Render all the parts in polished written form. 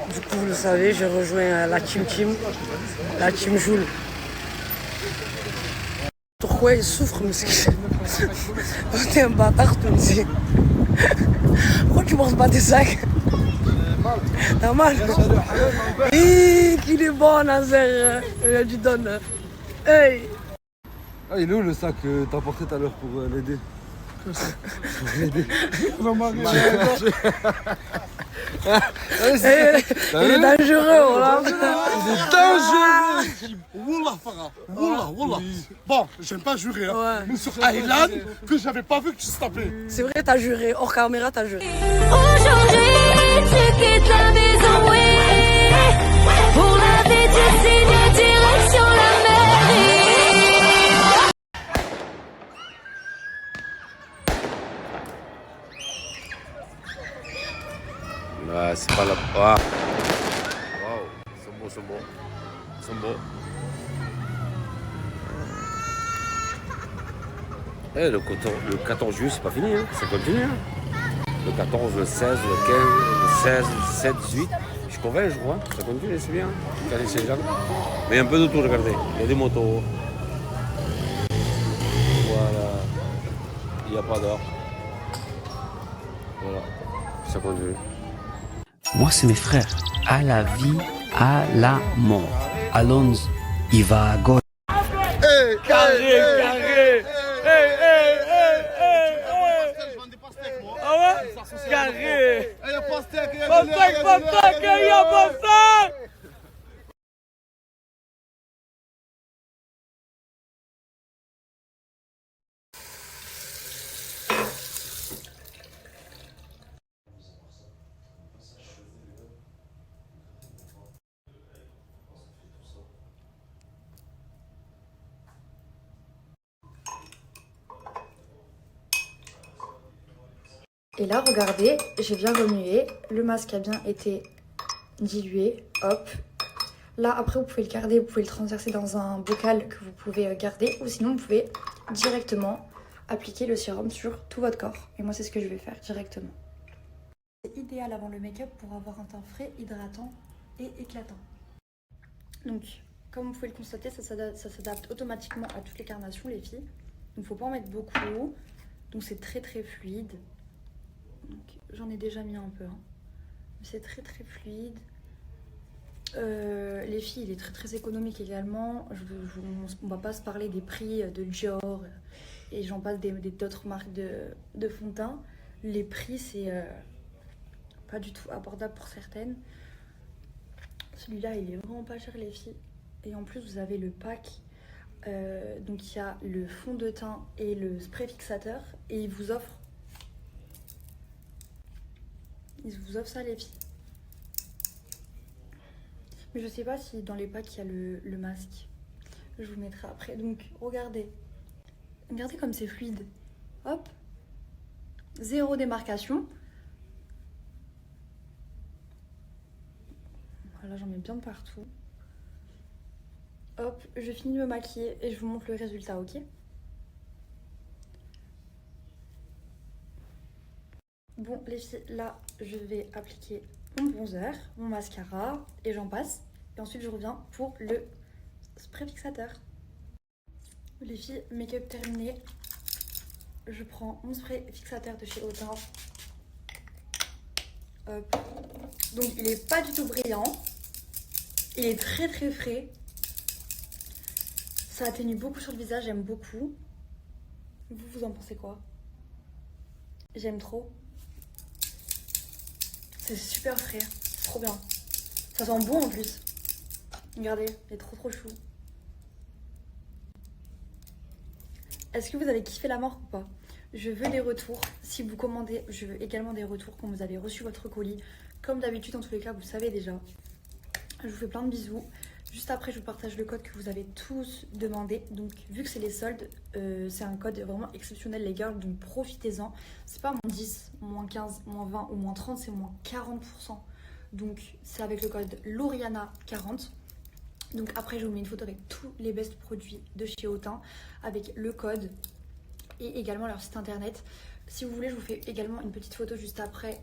Du coup, vous le savez, j'ai rejoint la Team Joule. Pourquoi il souffre, monsieur? T'es un bâtard, toi aussi. Pourquoi tu manges pas des sacs? T'as mal? Qu'il est bon, Nazer. Je lui donne. Hey! Ah, il est où le sac que t'as porté tout à l'heure pour l'aider? Il est dangereux, voilà. Il est dangereux! Wallah, Farah. Wallah. Bon, j'aime pas jurer, hein. Ouais. Mais sur Aylan, que j'avais pas vu que tu se tapais. C'est vrai, t'as juré. Hors caméra, t'as juré. Aujourd'hui, tu quittes la maison, oui. Pour la vie, tu signes direction la mairie. Ouais, c'est pas la. Ah. Waouh, ils sont beaux. Eh, le 14 juillet, c'est pas fini, hein. Ça continue. Hein. Le 14, le 16, le 15, le 16, le 17, 18. Jusqu'au 20, je crois. Ça continue, c'est bien. Regardez ces gens. Mais un peu de tout, regardez. Il y a des motos. Voilà. Il n'y a pas d'or. Voilà. Ça continue. Moi, c'est mes frères. À la vie, à la mort. Alonso, il va à gauche. Carré. Ah ouais? Carré. Il y a pas steak, il y a Et là, regardez, j'ai bien remué, le masque a bien été dilué, hop. Là, après, vous pouvez le garder, vous pouvez le transverser dans un bocal que vous pouvez garder, ou sinon, vous pouvez directement appliquer le sérum sur tout votre corps. Et moi, c'est ce que je vais faire directement. C'est idéal avant le make-up pour avoir un teint frais, hydratant et éclatant. Donc, comme vous pouvez le constater, ça s'adapte automatiquement à toutes les carnations, les filles. Donc, faut pas en mettre beaucoup. Donc, c'est très fluide. J'en ai déjà mis un peu, hein. C'est très fluide. Les filles, il est très économique également. On va pas se parler des prix de Dior et j'en passe d'autres marques de fond de teint. Les prix, c'est pas du tout abordable pour certaines. Celui-là, il est vraiment pas cher, les filles. Et en plus, vous avez le pack. Donc il y a le fond de teint et le spray fixateur et il vous offre ça, les filles. Mais je sais pas si dans les packs il y a le masque. Je vous le mettrai après. Donc regardez comme c'est fluide. Hop, zéro démarcation. Voilà, j'en mets bien de partout. Hop, je finis de me maquiller et je vous montre le résultat, ok? Bon, les filles, là, je vais appliquer mon bronzer, mon mascara et j'en passe. Et ensuite, je reviens pour le spray fixateur. Les filles, make-up terminé. Je prends mon spray fixateur de chez Autain. Hop. Donc, il est pas du tout brillant. Il est très frais. Ça atténue beaucoup sur le visage, j'aime beaucoup. Vous en pensez quoi? J'aime trop. C'est super frais, c'est trop bien. Ça sent bon en plus. Regardez, il est trop chou. Est-ce que vous avez kiffé la marque ou pas? Je veux des retours. Si vous commandez, je veux également des retours quand vous avez reçu votre colis. Comme d'habitude, en tous les cas, vous le savez déjà. Je vous fais plein de bisous. Juste après, je vous partage le code que vous avez tous demandé. Donc, vu que c'est les soldes, c'est un code vraiment exceptionnel, les girls. Donc, profitez-en. C'est pas moins 10, moins 15, moins 20 ou moins 30, c'est moins 40%. Donc, c'est avec le code Lauriana40. Donc, après, je vous mets une photo avec tous les best produits de chez Autain, avec le code et également leur site internet. Si vous voulez, je vous fais également une petite photo juste après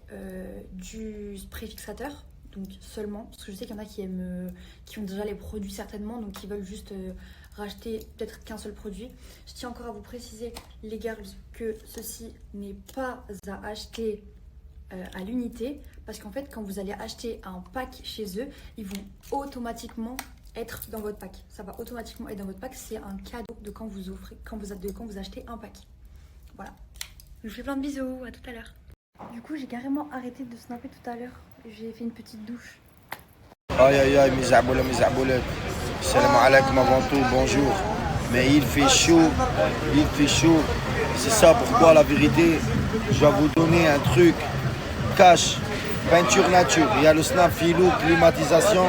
du spray fixateur. donc seulement, parce que je sais qu'il y en a qui aiment, qui ont déjà les produits certainement, donc qui veulent juste racheter peut-être qu'un seul produit. Je tiens encore à vous préciser, les girls, que ceci n'est pas à acheter à l'unité, parce qu'en fait, quand vous allez acheter un pack chez eux, ils vont automatiquement être dans votre pack. Ça va automatiquement être dans votre pack. C'est un cadeau de quand vous offrez, quand vous achetez un pack. Voilà. Je vous fais plein de bisous. À tout à l'heure. Du coup, j'ai carrément arrêté de snapper tout à l'heure. J'ai fait une petite douche. Aïe aïe aïe, mes zaboulettes. Salam alaikum avant tout, bonjour. Mais il fait chaud. C'est ça pourquoi la vérité, je vais vous donner un truc. Cash, peinture nature. Il y a le snap filou, climatisation.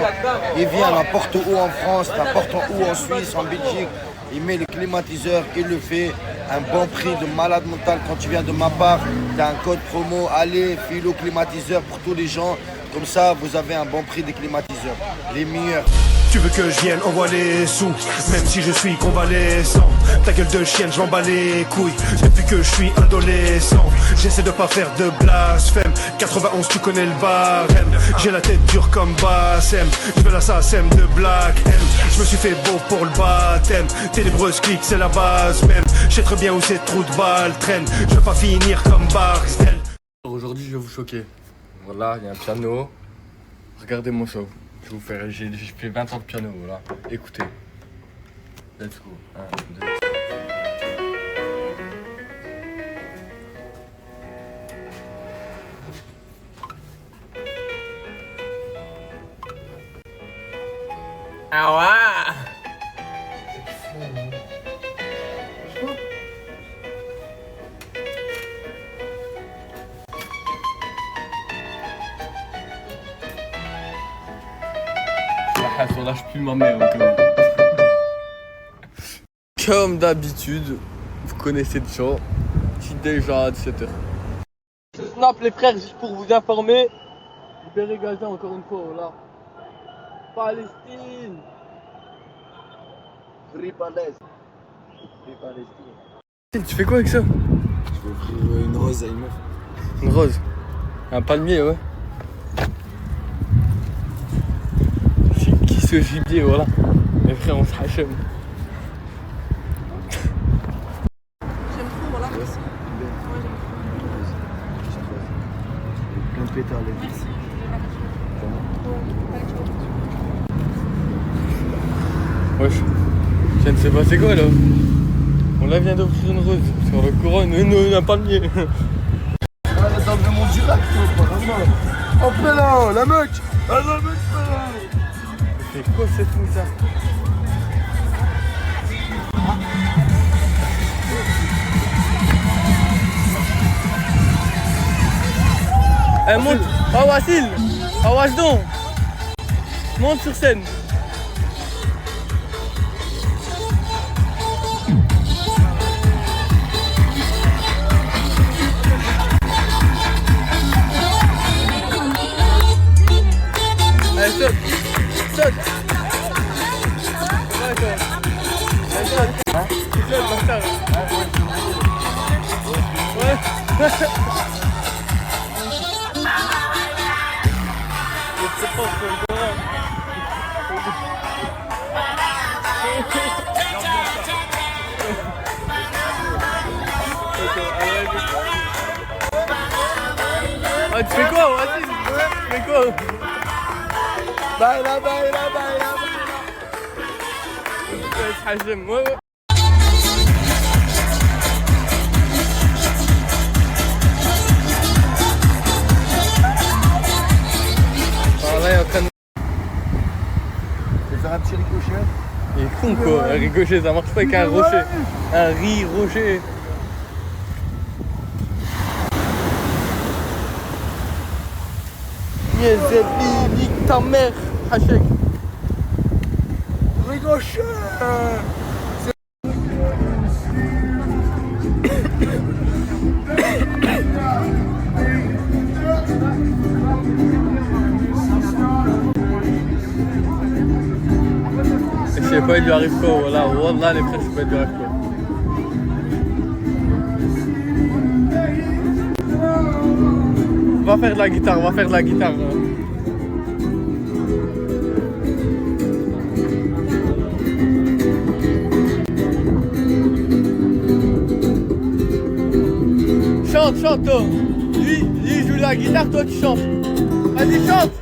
Il vient n'importe où en France, n'importe où en Suisse, en Belgique. Il met le climatiseur, il le fait. Un bon prix de malade mental quand tu viens de ma part. Tu as un code promo, allez, philo climatiseur pour tous les gens. Comme ça, vous avez un bon prix des climatiseurs. Les meilleurs. Tu veux que je vienne, envoie les sous, même si je suis convalescent. Ta gueule de chienne, je m'en bats les couilles. Depuis que je suis adolescent, j'essaie de pas faire de blasphème. 91, tu connais le barème. J'ai la tête dure comme Bassem. Je veux la SACEM de Black M. Je me suis fait beau pour le baptême. Ténébreuse clique, c'est la base même. Je sais très bien où ces trous de balles traînent. Je veux pas finir comme Barcel. Aujourd'hui, je vais vous choquer. Voilà, il y a un piano. Regardez mon show. J'ai fait 20 ans de piano, voilà. Écoutez. Let's go. 1, 2. Ah ouais. On lâche plus ma mère encore. Comme d'habitude, vous connaissez déjà, je suis déjà à 17h. Snap les frères, juste pour vous informer. Libéré Gaza encore une fois, voilà. Palestine. Free Palestine. Tu fais quoi avec ça? Je vais offrir une rose à une meuf. Une rose? Un palmier, ouais. Qui ce gibier, voilà. Mes frères, on s'achève. J'aime trop, voilà. Ouais, c'est bien. Ouais, j'aime trop. Plein de pétales. Merci. Wesh, je ne sais pas c'est quoi là. On la vient d'offrir une rose sur le couronne, un palmier. Ah, là, dans le monde du lac, vraiment. Oh, là, la meute. Ah, la meute, C'est quoi cette fou ça? Eh, monte. Ah, Wassil. Ah, Wasdon. Monte sur scène. Allez, saute. Saute. Ouais, toi. Allez, saute. Tu sautes, bâtard. Ouais. C'est pas pour le courant. Ah, tu fais quoi, Wassil? Tu fais quoi? baila. تحجم ouais. Voilà, il est en train de... Je vais faire un petit ricochet. Il est con quoi, un ricochet ça marche pas avec un rocher. Un rocher. Yezebi, nique ta mère, Hachek. Ricochet. Je sais pas, il lui arrive quoi, voilà, Wallah les frères, je sais pas, il lui arrive quoi. Va faire de la guitare, chante, toi. Lui, il joue la guitare, toi, tu chantes. Vas-y, chante.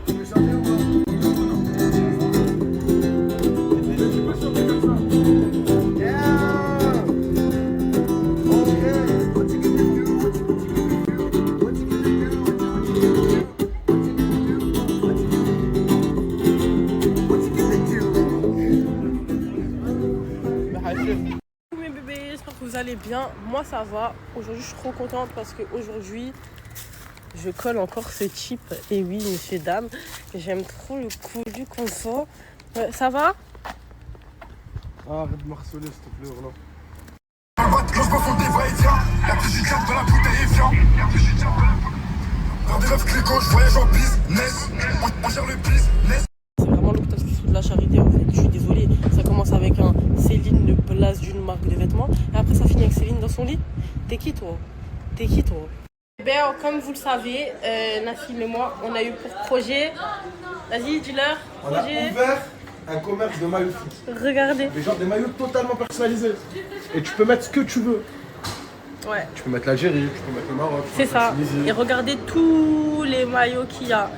Mes bébés, j'espère que vous allez bien. Moi ça va. Aujourd'hui je suis trop contente parce qu'aujourd'hui je colle encore ce type. Et oui, monsieur, dame, j'aime trop le coup du confort. Ça va? Arrête de me harceler, s'il te plaît, voilà. Je me fous des vrais tiens. La plus de la bouteille est fiant. Dans des rêves clicos, je voyage en business. On gère le business. C'est vraiment l'hôpital qui se fout de la charité en fait. Je suis désolée. Ça commence avec un Céline, le blaze d'une marque de vêtements. Et après ça finit avec Céline dans son lit. T'es qui toi? T'es qui toi? Ben, comme vous le savez, Nassim et moi, on a eu pour projet. Vas-y, dis-leur. On a ouvert un commerce de maillots de foot. Regardez. Mais genre des maillots totalement personnalisés. Et tu peux mettre ce que tu veux. Ouais. Tu peux mettre l'Algérie, tu peux mettre le Maroc. C'est ça. Et regardez tous les maillots qu'il y a.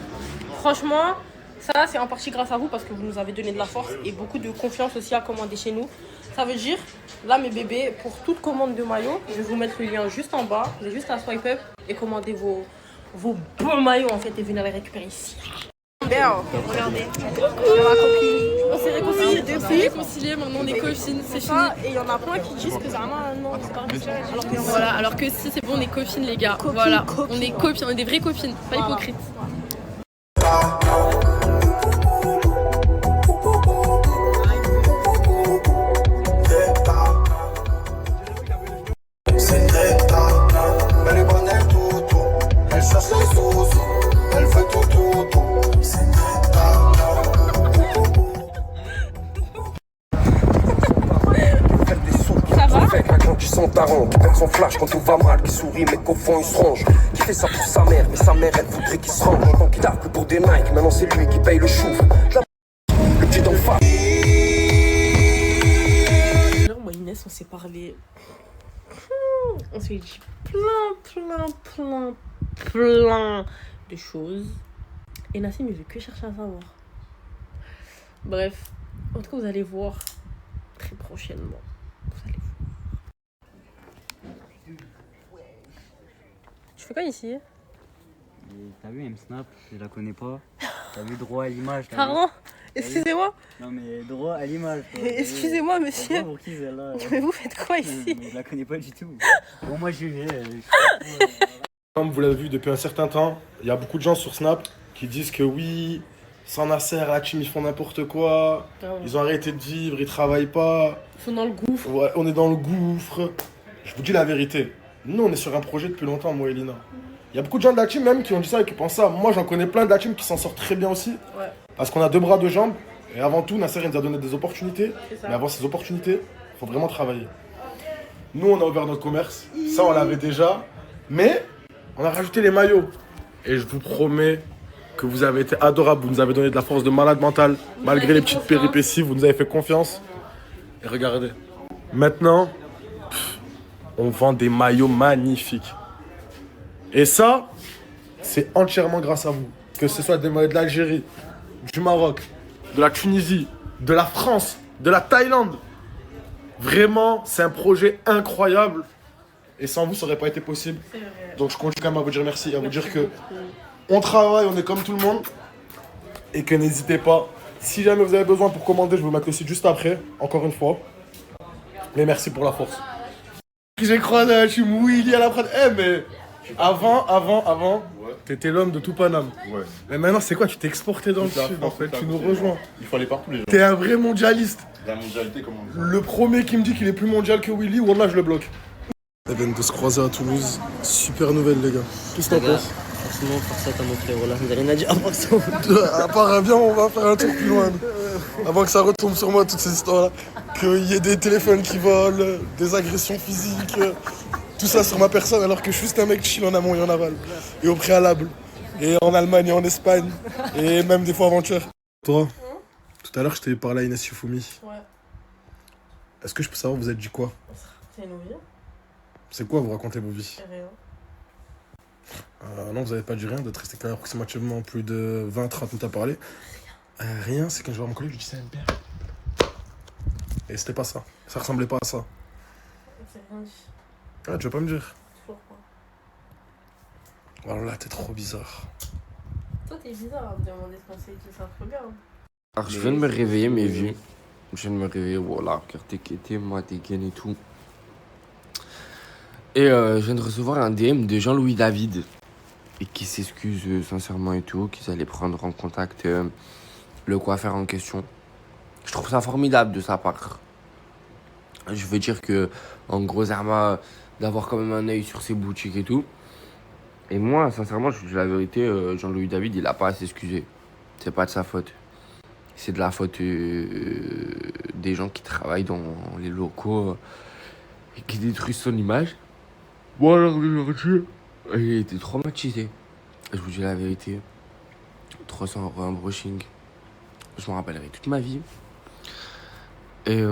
Franchement, ça c'est en partie grâce à vous parce que vous nous avez donné de la force et beaucoup de confiance aussi à commander chez nous. Ça veut dire, là mes bébés, pour toute commande de maillot, je vais vous mettre le lien juste en bas. Vous avez juste à swipe up et commander vos bons maillots en fait et venir les récupérer ici. Bien, regardez. On s'est réconciliés depuis. On s'est réconciliés, maintenant on est copines, c'est fini. Et il y en a plein qui disent que vraiment non, c'est pas vrai. Voilà, alors que si c'est bon, on est copines les gars. Voilà, on est copines, on est des vraies copines, pas hypocrites. Qui perd son flash quand tout va mal, qui sourit mais qu'au fond il se range. Qui fait ça pour sa mère, mais sa mère elle voudrait qu'il se range. En tant qu'il a que pour des Nike, maintenant c'est lui qui paye le chouf. Le petit d'en face. Moi Inès, on s'est parlé. On s'est dit plein de choses. Et Nassim il veut que chercher à savoir. Bref, en tout cas vous allez voir très prochainement. Vous allez voir. Tu fais quoi ici? T'as vu, elle me snap, je la connais pas. T'as vu droit à l'image. Pardon? Excusez-moi? Non mais droit à l'image. Excusez-moi monsieur. Pour qui celle-là? Mais vous faites quoi ici? Je la connais pas du tout. Bon moi je vais. Comme vous l'avez vu depuis un certain temps, il y a beaucoup de gens sur Snap qui disent que oui, sans Nasser, la team ils font n'importe quoi. Ils ont arrêté de vivre, ils travaillent pas. Ils sont dans le gouffre. Ouais, on est dans le gouffre. Je vous dis la vérité. Nous, on est sur un projet depuis longtemps, moi et Lina. Il y a beaucoup de gens de la team même qui ont dit ça et qui pensent ça. Moi, j'en connais plein de la team qui s'en sortent très bien aussi. Ouais. Parce qu'on a 2 bras, 2 jambes. Et avant tout, Nasser, il nous a donné des opportunités. Mais avant ces opportunités, il faut vraiment travailler. Nous, on a ouvert notre commerce. Ça, on l'avait déjà. Mais on a rajouté les maillots. Et je vous promets que vous avez été adorables. Vous nous avez donné de la force de malade mental. Malgré les petites péripéties, vous nous avez fait confiance. Et regardez. Maintenant... on vend des maillots magnifiques. Et ça, c'est entièrement grâce à vous. Que ce soit des maillots de l'Algérie, du Maroc, de la Tunisie, de la France, de la Thaïlande. Vraiment, c'est un projet incroyable. Et sans vous, ça n'aurait pas été possible. Donc je continue quand même à vous dire merci, à vous dire que on travaille, on est comme tout le monde. Et que n'hésitez pas. Si jamais vous avez besoin pour commander, je vais vous mettre le site juste après, encore une fois. Mais merci pour la force. J'ai croisé un team Willy à la prod. Eh mais avant, t'étais l'homme de tout Paname. Ouais. Mais maintenant c'est quoi? Tu t'es exporté dans le sud en fait, tu nous rejoins. Il faut aller partout les gens. T'es un vrai mondialiste. La mondialité comme on dit. Le premier qui me dit qu'il est plus mondial que Willy, wallah je le bloque. Ils viennent de se croiser à Toulouse. Super nouvelle les gars. Qu'est-ce que t'en penses? Forcément, faire ça à mon frère, voilà, vous avez rien à dire à part ça. À part bien, on va faire un tour plus loin. Avant que ça retombe sur moi, toutes ces histoires-là. Qu'il y ait des téléphones qui volent, des agressions physiques, tout ça sur ma personne, alors que je suis juste un mec chill en amont et en aval. Et au préalable. Et en Allemagne et en Espagne. Et même des fois avant-hier. Toi, tout à l'heure, je t'ai parlé à Inès Shifumi. Ouais. Est-ce que je peux savoir, vous êtes dit quoi? C'est nos vies. C'est quoi, vous racontez vos vies? Rien. Non, vous avez pas dit rien, d'être resté quand même approximativement plus de 20-30 minutes à parler. Rien, c'est quand je vois mon collègue, je lui dis c'est un père. Et c'était pas ça. Ça ressemblait pas à ça. C'est rien dit. Ah, tu veux pas me dire? Toujours pas. Oh là, t'es trop bizarre. Toi, t'es bizarre à me demander ce conseil, tu sais trop bien. Alors, je viens de me réveiller, mes vies. Je viens de me réveiller, voilà, regardez qui était, moi, des gaines et tout. Et je viens de recevoir un DM de Jean-Louis David. Et qui s'excuse sincèrement et tout, qu'ils allaient prendre en contact le coiffeur en question. Je trouve ça formidable de sa part. Je veux dire que, en gros, Zerma, d'avoir quand même un œil sur ses boutiques et tout. Et moi, sincèrement, je vous dis la vérité, Jean-Louis David, il a pas à s'excuser. C'est pas de sa faute. C'est de la faute des gens qui travaillent dans les locaux et qui détruisent son image. Bon, alors, aujourd'hui, il était traumatisé. Je vous dis la vérité. 300 € un brushing. Je m'en rappellerai toute ma vie. Et tout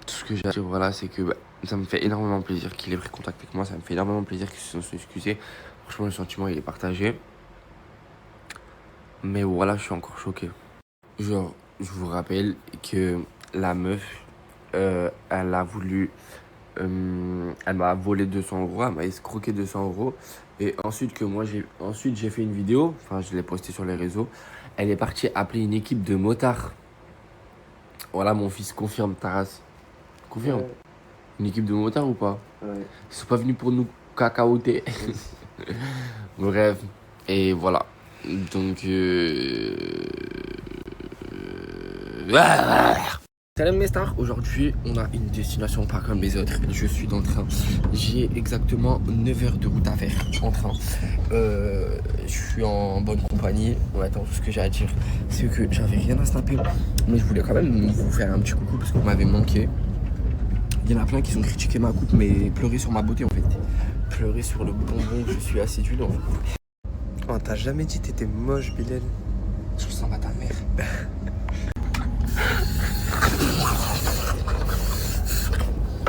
ce que j'ai à dire, voilà, c'est que ça me fait énormément plaisir qu'il ait pris contact avec moi. Ça me fait énormément plaisir qu'ils se sont excusés. Franchement, le sentiment, il est partagé. Mais voilà, je suis encore choqué. Genre, je vous rappelle que la meuf, elle a voulu... elle m'a volé 200 €, elle m'a escroqué 200 €. Et ensuite j'ai fait une vidéo, enfin je l'ai postée sur les réseaux. Elle est partie appeler une équipe de motards. Voilà, mon fils, confirme, Taras. Confirme. Ouais. Une équipe de motards ou pas? Ouais. Ils sont pas venus pour nous cacaoter. Bref, et voilà. Donc Salam mes stars, aujourd'hui on a une destination pas comme les autres. Je suis dans le train, j'ai exactement 9 heures de route à faire en train. Je suis en bonne compagnie. Bon, attends, tout ce que j'ai à dire, c'est que j'avais rien à snapper, mais je voulais quand même vous faire un petit coucou parce que vous m'avez manqué. Il y en a plein qui ont critiqué ma coupe, mais pleurer sur ma beauté en fait. Pleurer sur le bonbon que je suis assidu en fait. Oh, t'as jamais dit que t'étais moche, Bilal? Je ressemble à ta mère.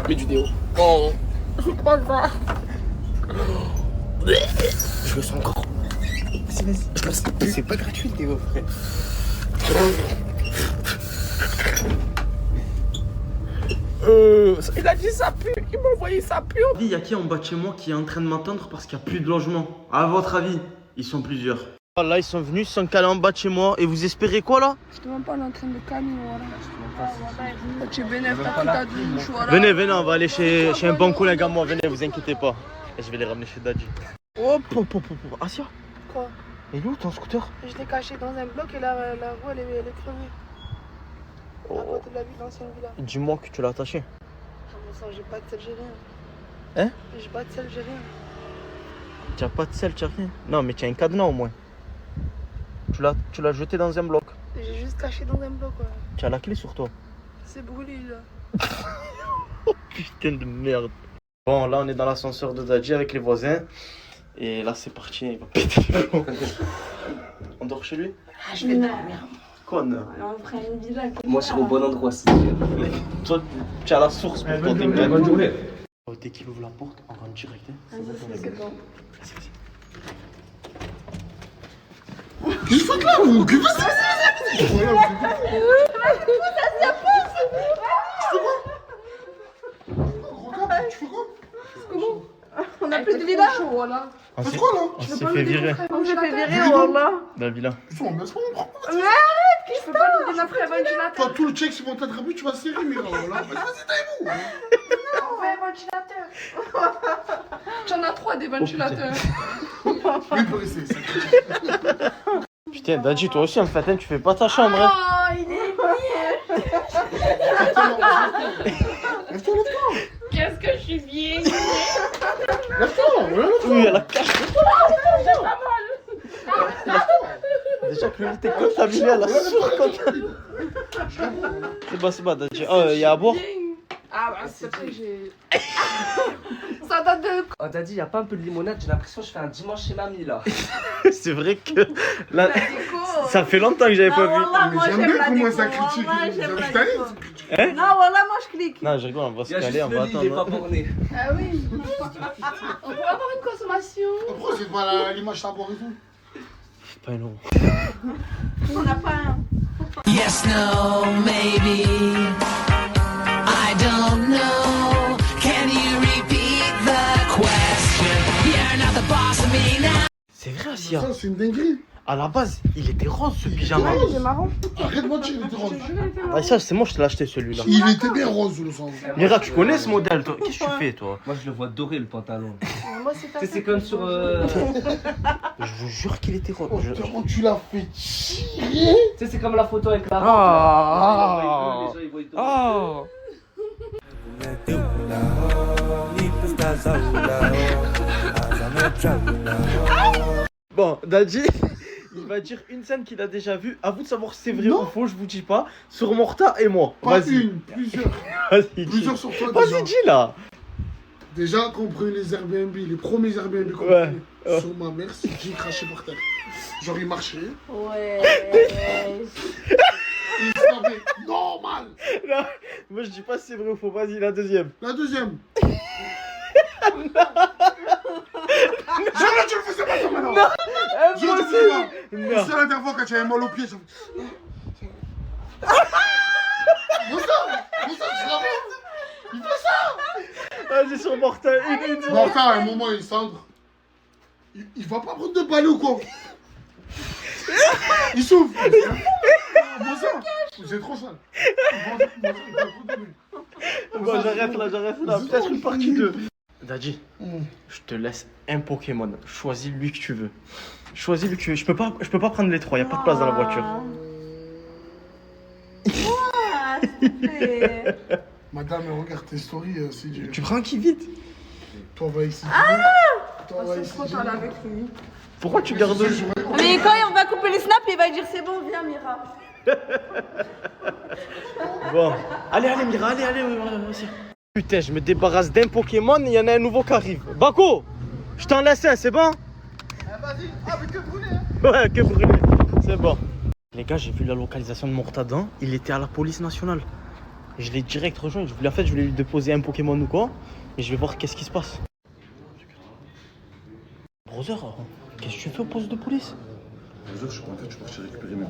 Mais du déo. Oh, je crois pas. Je le sens encore. Vas-y. Je le sens. C'est pas gratuit, Théo, frère. Il a dit ça pue, il m'a envoyé ça pue. Il y a qui en bas de chez moi qui est en train de m'attendre parce qu'il n'y a plus de logement? À votre avis, ils sont plusieurs. Là, ils sont venus, ils sont calés en bas de chez moi. Et vous espérez quoi là? Je te demande pas, on est en train de calmer, voilà. Tu es bénéf, t'as pris ta douche, voilà. Venez, on va aller chez un bon collègue à moi. Venez, vous inquiétez pas. Et je vais les ramener chez Daddy. Oh, Asia. Quoi? Et où ton scooter? Je l'ai caché dans un bloc et la roue elle est crevée. À côté de la ville, l'ancienne villa. Dis-moi que tu l'as attaché. Comment ça, j'ai pas de sel, j'ai rien. Hein? J'ai pas de sel, j'ai rien. Tu as pas de sel, tu as rien? Non, mais tu as un cadenas au moins. Tu l'as jeté dans un bloc. J'ai juste caché dans un bloc, ouais. Tu as la clé sur toi. C'est brûlé, là. Oh putain de merde. Bon, là, on est dans l'ascenseur de Daddy avec les voisins. Et là, c'est parti, il va péter le plomb. On dort chez lui? Ah, je vais dormir. Quoi, non? On fera une villa. Moi, je suis au bon endroit, si. Toi, tu as la source pour ton dégât. Bonne journée. Dès qu'il ouvre la porte, on rentre direct. Vas-y, c'est bon. Vas-y. Qu'est-ce que vous faites là, vous? Que Comment? On a plus de villa? Voilà. On s'est fait virer. On s'est fait virer, voilà. La villa. Mais arrête, qu'est-ce que tu peux pas nous dénafrer un ventilateur? Toi, tout le check sur mon attribut, tu vas serrer, Mira. Vas-y, taille-vous. Non, ouais, ventilateur. J'en ai 3 des ventilateurs. Oui, il peut rester, ça. Putain, Daddy, toi aussi en fait, hein, tu fais pas ta chambre. Hein. Oh, il est bien. Lève-toi. Qu'est-ce que je suis vieille. Lève-toi. Oui, elle a caché. J'ai pas mal. Déjà que lui, t'es contaminé, elle a surcontaminé. C'est bon, Daddy. Oh, il y a à boire? Ah, bah, c'est vrai que j'ai. Ça date de. Oh, Daddy, y a pas un peu de limonade? J'ai l'impression que je fais un dimanche chez mamie là. C'est vrai que. La... Ça fait longtemps que j'avais pas vu. Wallah, moi j'aime la déco. ça critique. Wallah, j'aime la déco. Hein? Non, wallah, moi je clique. Non, je rigole, on va se caler, on va attendre. Il est pas borné. Ah oui. On peut avoir une consommation. Pourquoi c'est pas l'image à boire et tout? Pas long. On n'a pas un. Yes, no, maybe. I don't know. Can you repeat the question? You're not the boss of me now. C'est vrai, Asia. Ça, c'est une dinguerie. À la base, il était rose ce pyjama. Ouais, il est marrant. Arrête de mentir, il était rose. Ah, ça, c'est moi, je te l'ai acheté celui-là. Il était bien rose, le sang. Mira, tu connais ce modèle, toi? Qu'est-ce que tu fais, toi? Moi, je le vois doré le pantalon. Moi, c'est pas Tu sais, ça. c'est comme sur. Je vous jure qu'il était rose. Oh, tu l'as fait tirer. Tu sais, c'est comme la photo avec la. Ah. Les gens, ils voient tout. Ah. Bon, Dadji, il va dire une scène qu'il a déjà vue. À vous de savoir si c'est vrai ou faux, je vous dis pas. Sur Morta et moi. Pas Vas-y. une, plusieurs. Vas-y, dis. Plusieurs sur toi déjà. Vas-y, dis là. Déjà, quand on prenait les Airbnb, les premiers Airbnb qu'on Ouais. prenait, sur ma mère, c'est j'ai craché par terre. Genre, il marchait. Ouais. Il se tapait normal. Non, moi je dis pas si c'est vrai ou faux. Vas-y, la deuxième. La deuxième. Jamais tu le faisais pas ça maintenant. Non, Je te fais pas. Non. C'est la dernière fois quand tu avais mal au pied. Moussa, tu l'as vu? Il fait ça. Vas-y, sur Morta, une. Morta, à un moment, il cendre. Il va pas prendre de balai ou quoi? Il s'ouvre. Moussa, c'est trop sale. Bon, j'arrête là. Peut-être une partie 2. Dadji, je te laisse un Pokémon. Choisis lui que tu veux. Choisis lui que tu veux. Je peux pas prendre les trois, y a pas de place dans la voiture. Madame, regarde tes stories, c'est du. Tu prends un qui vite? Toi, va ici. Toi, va ici. Avec lui. Pourquoi tu gardes le Mais quand on va couper les snaps, il va dire c'est bon, viens Mira. Bon, allez Mira, allez, vas-y. Putain, je me débarrasse d'un Pokémon et il y en a un nouveau qui arrive. Bako, je t'en laisse un, c'est bon? Vas-y, mais que brûler. Ouais, que brûler, c'est bon. Les gars, j'ai vu la localisation de Mortadan, il était à la police nationale. Je l'ai direct rejoint, je voulais lui déposer un Pokémon ou quoi, et je vais voir qu'est-ce qui se passe. Brother, qu'est-ce que tu fais au poste de police? Je suis parti récupérer mes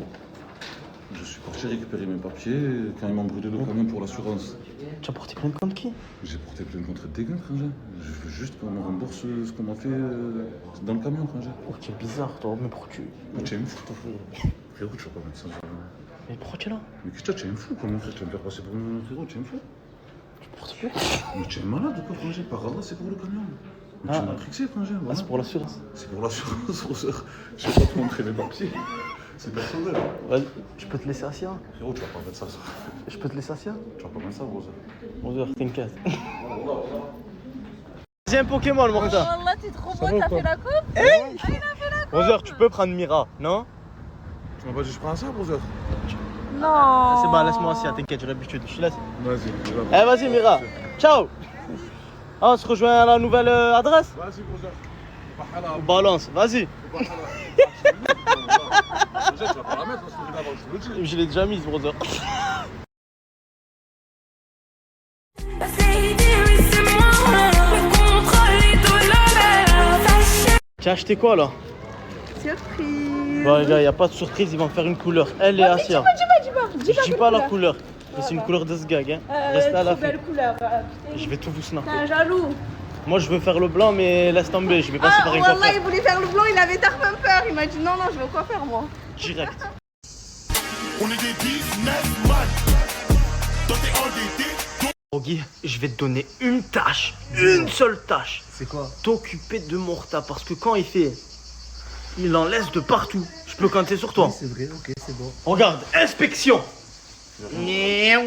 Je suis parti récupérer mes papiers quand ils m'ont brûlé le camion pour l'assurance. Tu as porté plainte contre qui? J'ai porté plainte contre des gars, frangin. Je veux juste qu'on me rembourse ce qu'on m'a fait dans le camion, frangin. Ok, bizarre, toi, mais pourquoi tu... Mais tu es un fou, toi, frérot. Frérot, tu vas pas mettre ça. Mais pourquoi tu es là? Mais qu'est-ce que tu es un fou, comment ça? Tu vas me faire passer pour un frérot, tu es un fou. Tu portes plainte? Mais tu es malade ou quoi, frangin? Par là, c'est pour le camion. Mais tu m'as trixé, frangin. Ah, c'est pour l'assurance. C'est pour l'assurance, frère. Je vais pas te montrer mes papiers. C'est personnel. Ouais, je peux te laisser assis, hein? Frérot, tu vas pas mettre ça. Je peux te laisser assis, hein? Tu vas pas mettre ça, Rosa. Rosa, t'inquiète. J'ai un Pokémon, Morta. Wallah, t'es trop beau, t'as fait la coupe? Eh? Il a fait la coupe. Rosa, tu peux prendre Mira, non? Tu m'as pas dit je prends ça, Rosa? Non. C'est bon, laisse-moi assis, t'inquiète, j'ai l'habitude. Je te laisse. Vas-y, Eh, vas-y, Mira. Ciao. Ah, on se rejoint à la nouvelle adresse? Vas-y, Rosa. On balance, vas-y. Je l'ai déjà mise, brother. Tu as acheté quoi là? Surprise. Bon les gars, y a pas de surprise, ils vont faire une couleur. Elle est Asia. Je dis pas la couleur. Mais c'est une couleur de ce gag, hein. Restez à la fin. Belle couleur. Je vais tout vous snapper. T'es un jaloux. Moi je veux faire le blanc, mais laisse tomber, je vais passer par une Wallah, coiffeur. il voulait faire le blanc, il avait tard même peur. Il m'a dit non, je veux quoi faire moi. Direct. On est des 19 man. Toi t'es endetté. Rogi, je vais te donner une tâche, une seule tâche. C'est quoi? T'occuper de Morta, parce que quand il fait, il en laisse de partout. Je peux compter sur toi. Oui, c'est vrai, ok, c'est bon. Regarde, inspection. C'est vrai.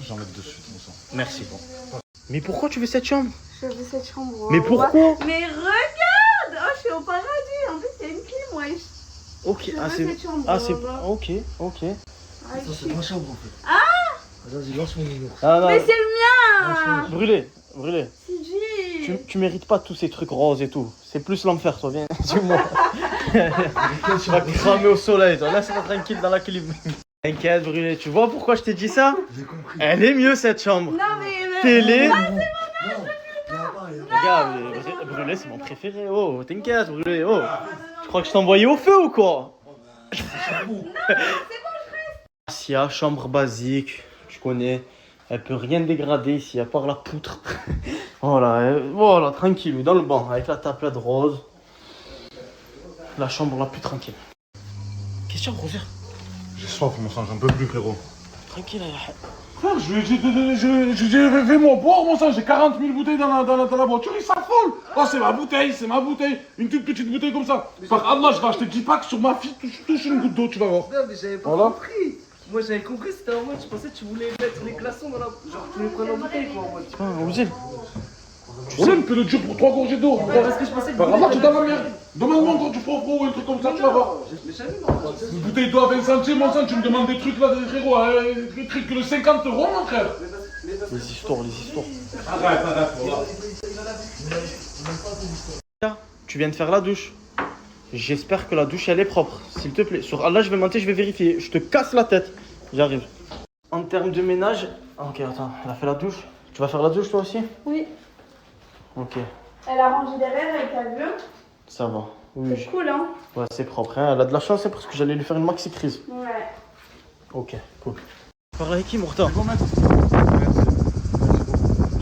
J'en mets dessus, de toute façon. Merci. Mais pourquoi tu veux cette chambre? Je veux cette chambre. Mais pourquoi? Mais regarde. Oh, je suis au paradis. En plus, il y a une clim, wesh. Ok, Je ah veux c'est... cette chambre, Ah c'est... voilà. Ok. Ah, Ça, c'est ma chambre en fait. Ah. Vas-y, lance mon numéro. Ah, non, Mais c'est le mien. Brûlé. CG. Tu mérites pas tous ces trucs roses et tout. C'est plus l'enfer, toi, viens, dis-moi. Tu vas cramer au soleil, toi. Laisse-moi tranquille dans la clim. T'inquiète, Brûlé. Tu vois pourquoi je t'ai dit ça? J'ai compris. Elle est mieux cette chambre. Non, mais. Télé. Non, Regarde, Brûlé, c'est mon préféré. Oh, t'inquiète, Brûlé. Oh. Tu crois que je t'ai envoyé au feu ou quoi? Sia, chambre basique, tu connais. Elle peut rien dégrader ici, à part la poutre. Voilà, tranquille, dans le banc, avec la tablette rose. La chambre la plus tranquille. Question, Roger. J'ai soif, mon sang, j'en peux plus, frérot. Tranquille, Frère, je dis, fais-moi boire, mon sang, j'ai 40 000 bouteilles dans la voiture, il s'affole. Oh, c'est ma bouteille. Une toute petite bouteille comme ça. Par Allah, je vais acheter 10 packs sur ma fille, touche une goutte d'eau, tu vas voir. Non, mais j'avais pas compris. Moi, j'avais compris, c'était en mode, je pensais que tu voulais mettre les glaçons dans la. Genre, tu les prenais en bouteille, quoi, en mode. Roger. Tu sais, peut le dire pour 3 gorgées d'eau. Parce que je pensais que. Par Allah, tu es dans la merde. Demande-moi encore du froid ou un truc comme ça, tu vas voir. Une bouteille d'eau à 20 centimes, mon sang, tu me demandes des trucs là, frérot, des trucs de 50 €, mon frère. Les histoires. Arrête, voilà. Tu viens de faire la douche. J'espère que la douche elle est propre, s'il te plaît. Sur Allah, je vais monter, je vais vérifier. Je te casse la tête. J'arrive. En termes de ménage. Ok, attends, elle a fait la douche. Tu vas faire la douche toi aussi? Oui. Ok, Elle a rangé derrière avec ta vue. ça va. Oui, C'est cool, hein? Ouais, c'est propre. Hein. Elle a de la chance, c'est parce que j'allais lui faire une maxi crise. Ouais. Ok, cool. Tu parles avec qui, Mourta? Je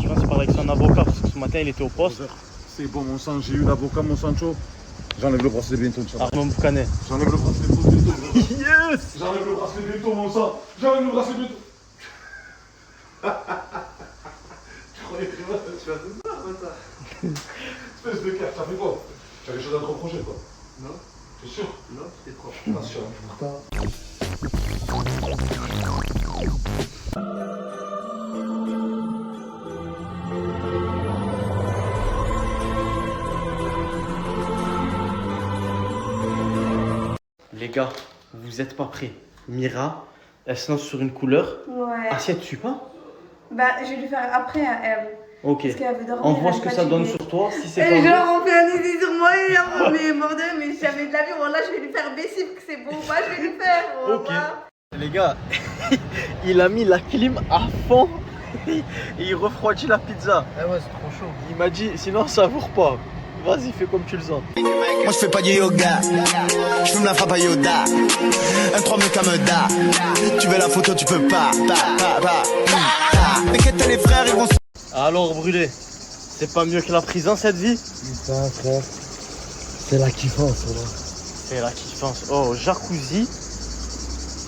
pense que parler avec son avocat parce que ce matin il était au poste. C'est bon, mon sang, j'ai eu l'avocat, mon Sancho. J'enlève le bracelet bientôt, Inch'Allah. Armand Boucanet. J'enlève le bracelet bientôt. Yes! J'enlève le bracelet bientôt, mon sang. J'enlève le bracelet bientôt. Tu croyais que tu vas te faire, ça? Espèce de carte, ça fait quoi? Tu as quelque chose à te reprocher, quoi? Non. T'es sûr? Non, t'es propre. Pas sûr. Les gars, vous êtes pas prêts. Mira, elle se lance sur une couleur. Ouais. Assiette, tu pas? Bah, je vais lui faire après à elle. Ok. Parce qu'elle veut dormir. On voit elle ce que est ça donne fatiguée. sur toi. Si c'est Et pas genre, on fait un essai sur moi et là, mais bordel, mais jamais de la vie. Là, je vais lui faire baisser que c'est bon. Moi, je vais lui faire. Ok. Les gars, il a mis la clim à fond et il refroidit la pizza. Ah ouais, c'est trop chaud. Il m'a dit, sinon ça savoure pas. Vas-y, fais comme tu le sens. Moi je fais pas du yoga, je fume la frappe à Yoda. Un 3 mecs à me da. Tu veux la photo, tu peux pas. T'inquiète, t'as les frères, ils vont. Alors, Brûlé, c'est pas mieux que la prison cette vie? Putain, frère. C'est la kiffance, là. C'est la kiffance. Oh, jacuzzi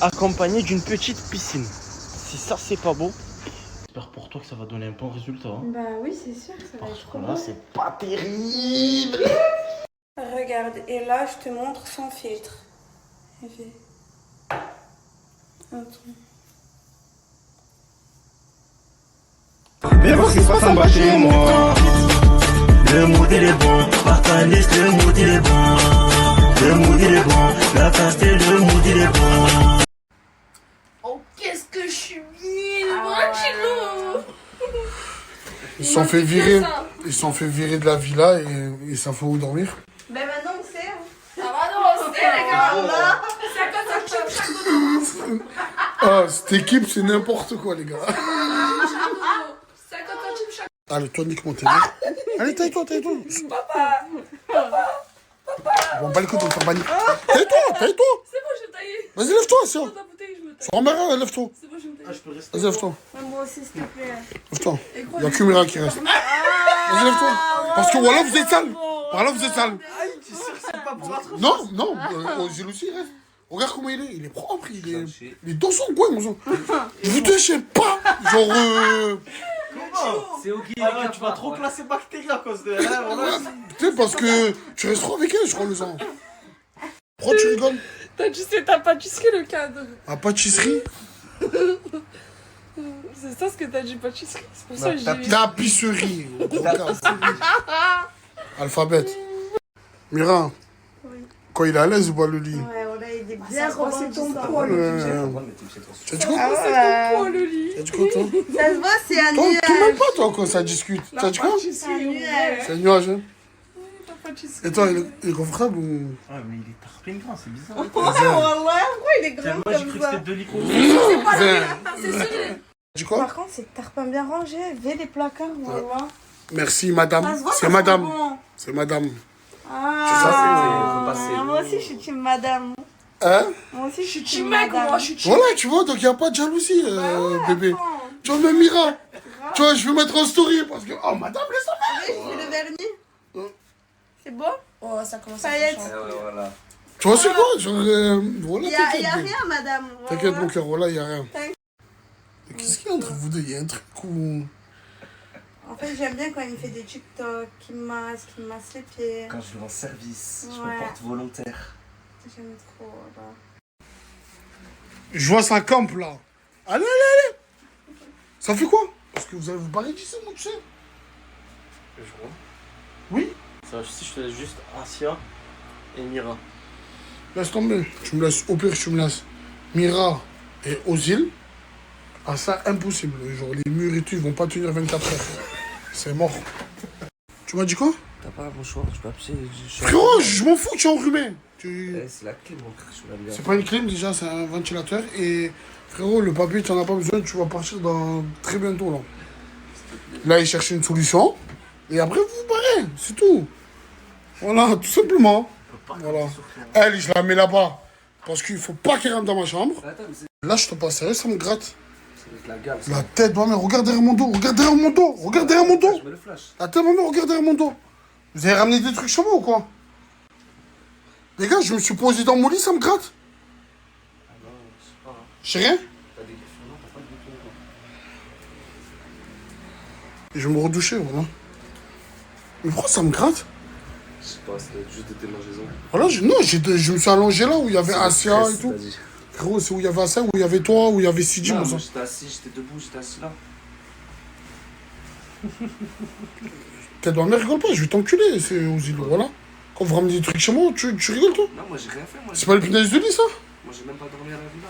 accompagné d'une petite piscine. Si ça, c'est pas beau. J'espère pour toi que ça va donner un bon résultat. Hein. Bah oui, c'est sûr que ça va être trop Là, beau. c'est pas terrible. Regarde, et là, je te montre sans filtre. Et fais. Attends. Viens voir ce qui se passe en bas chez moi. Le mood il est bon, Barcanis, le mood il est bon. Le mood il est bon, la caste, le mood il est bon. Oh, qu'est-ce que je suis bien, tranquillou. Ils se sont fait virer. Ils se sont fait virer de la villa et ils s'en font où dormir. Ben maintenant, on sait. Ça va, non, on sait, les gars. C'est à cause de chaque dodo. Ah, cette équipe, c'est n'importe quoi, les gars. C'est à cause de chaque. Allez, toi, nique mon télé. Allez, taille-toi. Papa. Bon, bah, écoute, on va faire bannir. Taille-toi. C'est bon, je vais tailler. Vas-y, lève-toi, ça. Dans ta bouteille, je me taille. Sur Mera, lève-toi. C'est bon, je me taille. Vas-y, lève-toi. Moi aussi, s'il te plaît. Lève-toi. Il n'y a que Mera qui reste. Vas-y, lève-toi. Parce que voilà, vous êtes sale. Voilà, vous êtes sale. Tu es sûr que c'est pas pour la Non, Ozil aussi, il reste. Regarde comment il est propre, il est dans son coin, mon sang. Je vous dis, je sais pas, genre C'est ok, tu vas trop classer bactéries à cause de elle, hein, voilà. tu sais, parce que tu resteras avec elle, je crois, le sang. Pourquoi tu rigoles? T'as dit c'est ta pâtisserie le cadre. À pâtisserie? C'est ça ce que t'as dit, pâtisserie. C'est pour ça que j'ai. Tapisserie. Alphabet. Mira, quand il est à l'aise ou pas le lit? Ouais, voilà, il est bien c'est ton poids, Tu as dit quoi? C'est ton poids le lit. Tu as dit quoi, toi? Ça se voit, c'est un Toi, nuage. tu m'aimes pas, toi, quand ça discute. Tu as dit quoi? C'est un nuage. C'est un nuage, hein? Et toi, il est confortable ou... Ah, mais il est tarpin grand, c'est bizarre. Ouais, pourquoi il est grand Moi, comme j'ai cru que ça. c'était deux licons. C'est pas la c'est sûr. Du quoi? Par contre, c'est tarpin bien rangé. Vais les placards, voilà. Merci, madame. Ça se voit, C'est ça sent madame. bon. C'est madame. Ah, moi aussi, je suis team madame. Hein? Moi aussi, je suis team team mec, madame. moi, je suis team. Voilà, tu vois, donc il n'y a pas de jalousie, bébé. Tu vois, même Mira. Tu vois, je vais mettre en story parce que. Oh, madame, laisse-la Je fais le vernis. C'est beau? Oh, ça commence à faire Voilà. Tu vois, c'est quoi? Genre, voilà, Il y a t'inquiète. rien, madame. T'inquiète, mon cœur, voilà, il n'y a rien. T'inquiète. Qu'est-ce qu'il y a entre vous deux? Il y a un truc où. En fait, j'aime bien quand il me fait des TikTok, qu'il me masse les pieds. Quand je lui rends service, je Ouais. me porte volontaire. J'aime trop, là. Je vois ça campe là. Allez, allez, allez. Ça fait quoi? Parce que vous allez vous barrer d'ici, moi, tu sais. Je vois. Oui? Ça, si je te laisse juste Asia et Mira. Laisse tomber. Tu me laisses, au pire, tu me laisses Mira et Ozil. Ah, ça, impossible. Genre, les murs et tout, ils vont pas tenir 24 heures. C'est mort. Tu m'as dit quoi? T'as pas un mouchoir, je peux appuyer. Frérot, je m'en fous que tu es enrhumé. C'est la clim, mon frère, je l'aime bien. C'est pas une clim, déjà, c'est un ventilateur. Et frérot, le papier, tu n'en as pas besoin, tu vas partir dans très bientôt, là. Là, il cherche une solution. Et après, vous vous barrez, c'est tout. Voilà, tout simplement. Voilà. Elle, je la mets là-bas. Parce qu'il faut pas qu'elle rentre dans ma chambre. Là, je te passe sérieux, ça me gratte. La tête, ouais, mais regarde derrière mon dos, regarde derrière mon dos, regarde derrière mon dos. La tête, maman, regarde derrière mon dos. Vous avez ramené des trucs chez moi ou quoi? Les gars, je me suis posé dans mon lit, ça me gratte. Je sais rien. Et je vais me redoucher, voilà. Mais pourquoi ça me gratte? Je sais pas, c'est juste des démangeaisons. Voilà, je me suis allongé là où il y avait Asia et tout. Frérot, c'est où il y avait Asia, où il y avait toi, où il y avait Sidi. Non, moi, moi ça. j'étais assis, j'étais debout, j'étais assis là. T'es dans la merde, rigole pas, je vais t'enculer, c'est aux îles, voilà. Quand vous ramenez des trucs chez moi, tu rigoles toi? Non, moi j'ai rien fait. Moi, C'est pas le punaise de lit ça? Moi j'ai même pas dormi à la villa.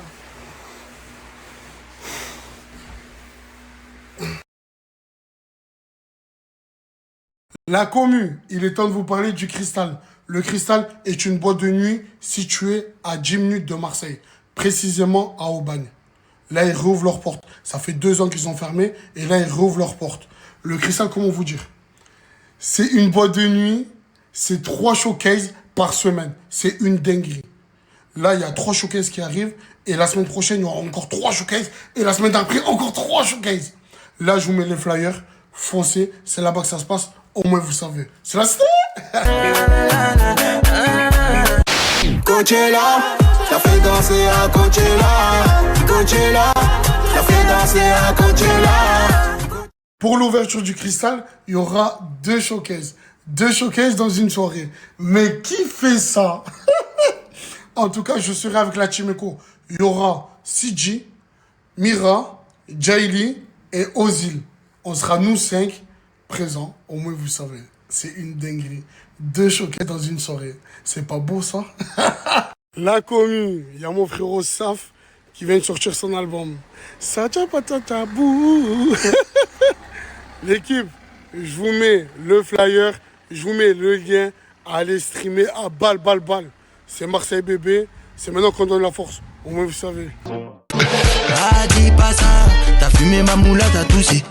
La commu, il est temps de vous parler du Cristal. Le Cristal est une boîte de nuit située à 10 minutes de Marseille, précisément à Aubagne. Là, ils rouvrent leurs portes. Ça fait 2 ans qu'ils sont fermés et là, ils rouvrent leurs portes. Le Cristal, comment vous dire? C'est une boîte de nuit, c'est 3 showcases par semaine. C'est une dinguerie. Là, il y a 3 showcases qui arrivent et la semaine prochaine, il y aura encore 3 showcases et la semaine d'après, encore 3 showcases. Là, je vous mets les flyers. Foncez, c'est là-bas que ça se passe. Au moins, vous savez. C'est la cité. Coachella, t'as fait danser à Coachella. Coachella, t'as fait danser à Coachella. Pour l'ouverture du Cristal, il y aura 2 showcases. 2 showcases dans une soirée. Mais qui fait ça? En tout cas, je serai avec la Team Echo. Il y aura CG, Mira, Jaili et Ozil. On sera nous 5 présents. Au moins, vous savez. C'est une dinguerie. 2 showcases dans une soirée. C'est pas beau, ça? La commu, il y a mon frérot Saf qui vient de sortir son album. Sacha patata bou. L'équipe, je vous mets le flyer, je vous mets le lien. Allez streamer à balle. C'est Marseille bébé. C'est maintenant qu'on donne la force. Au moins, vous savez. Ah, dis pas ça, t'as fumé ma moula, t'as toussé.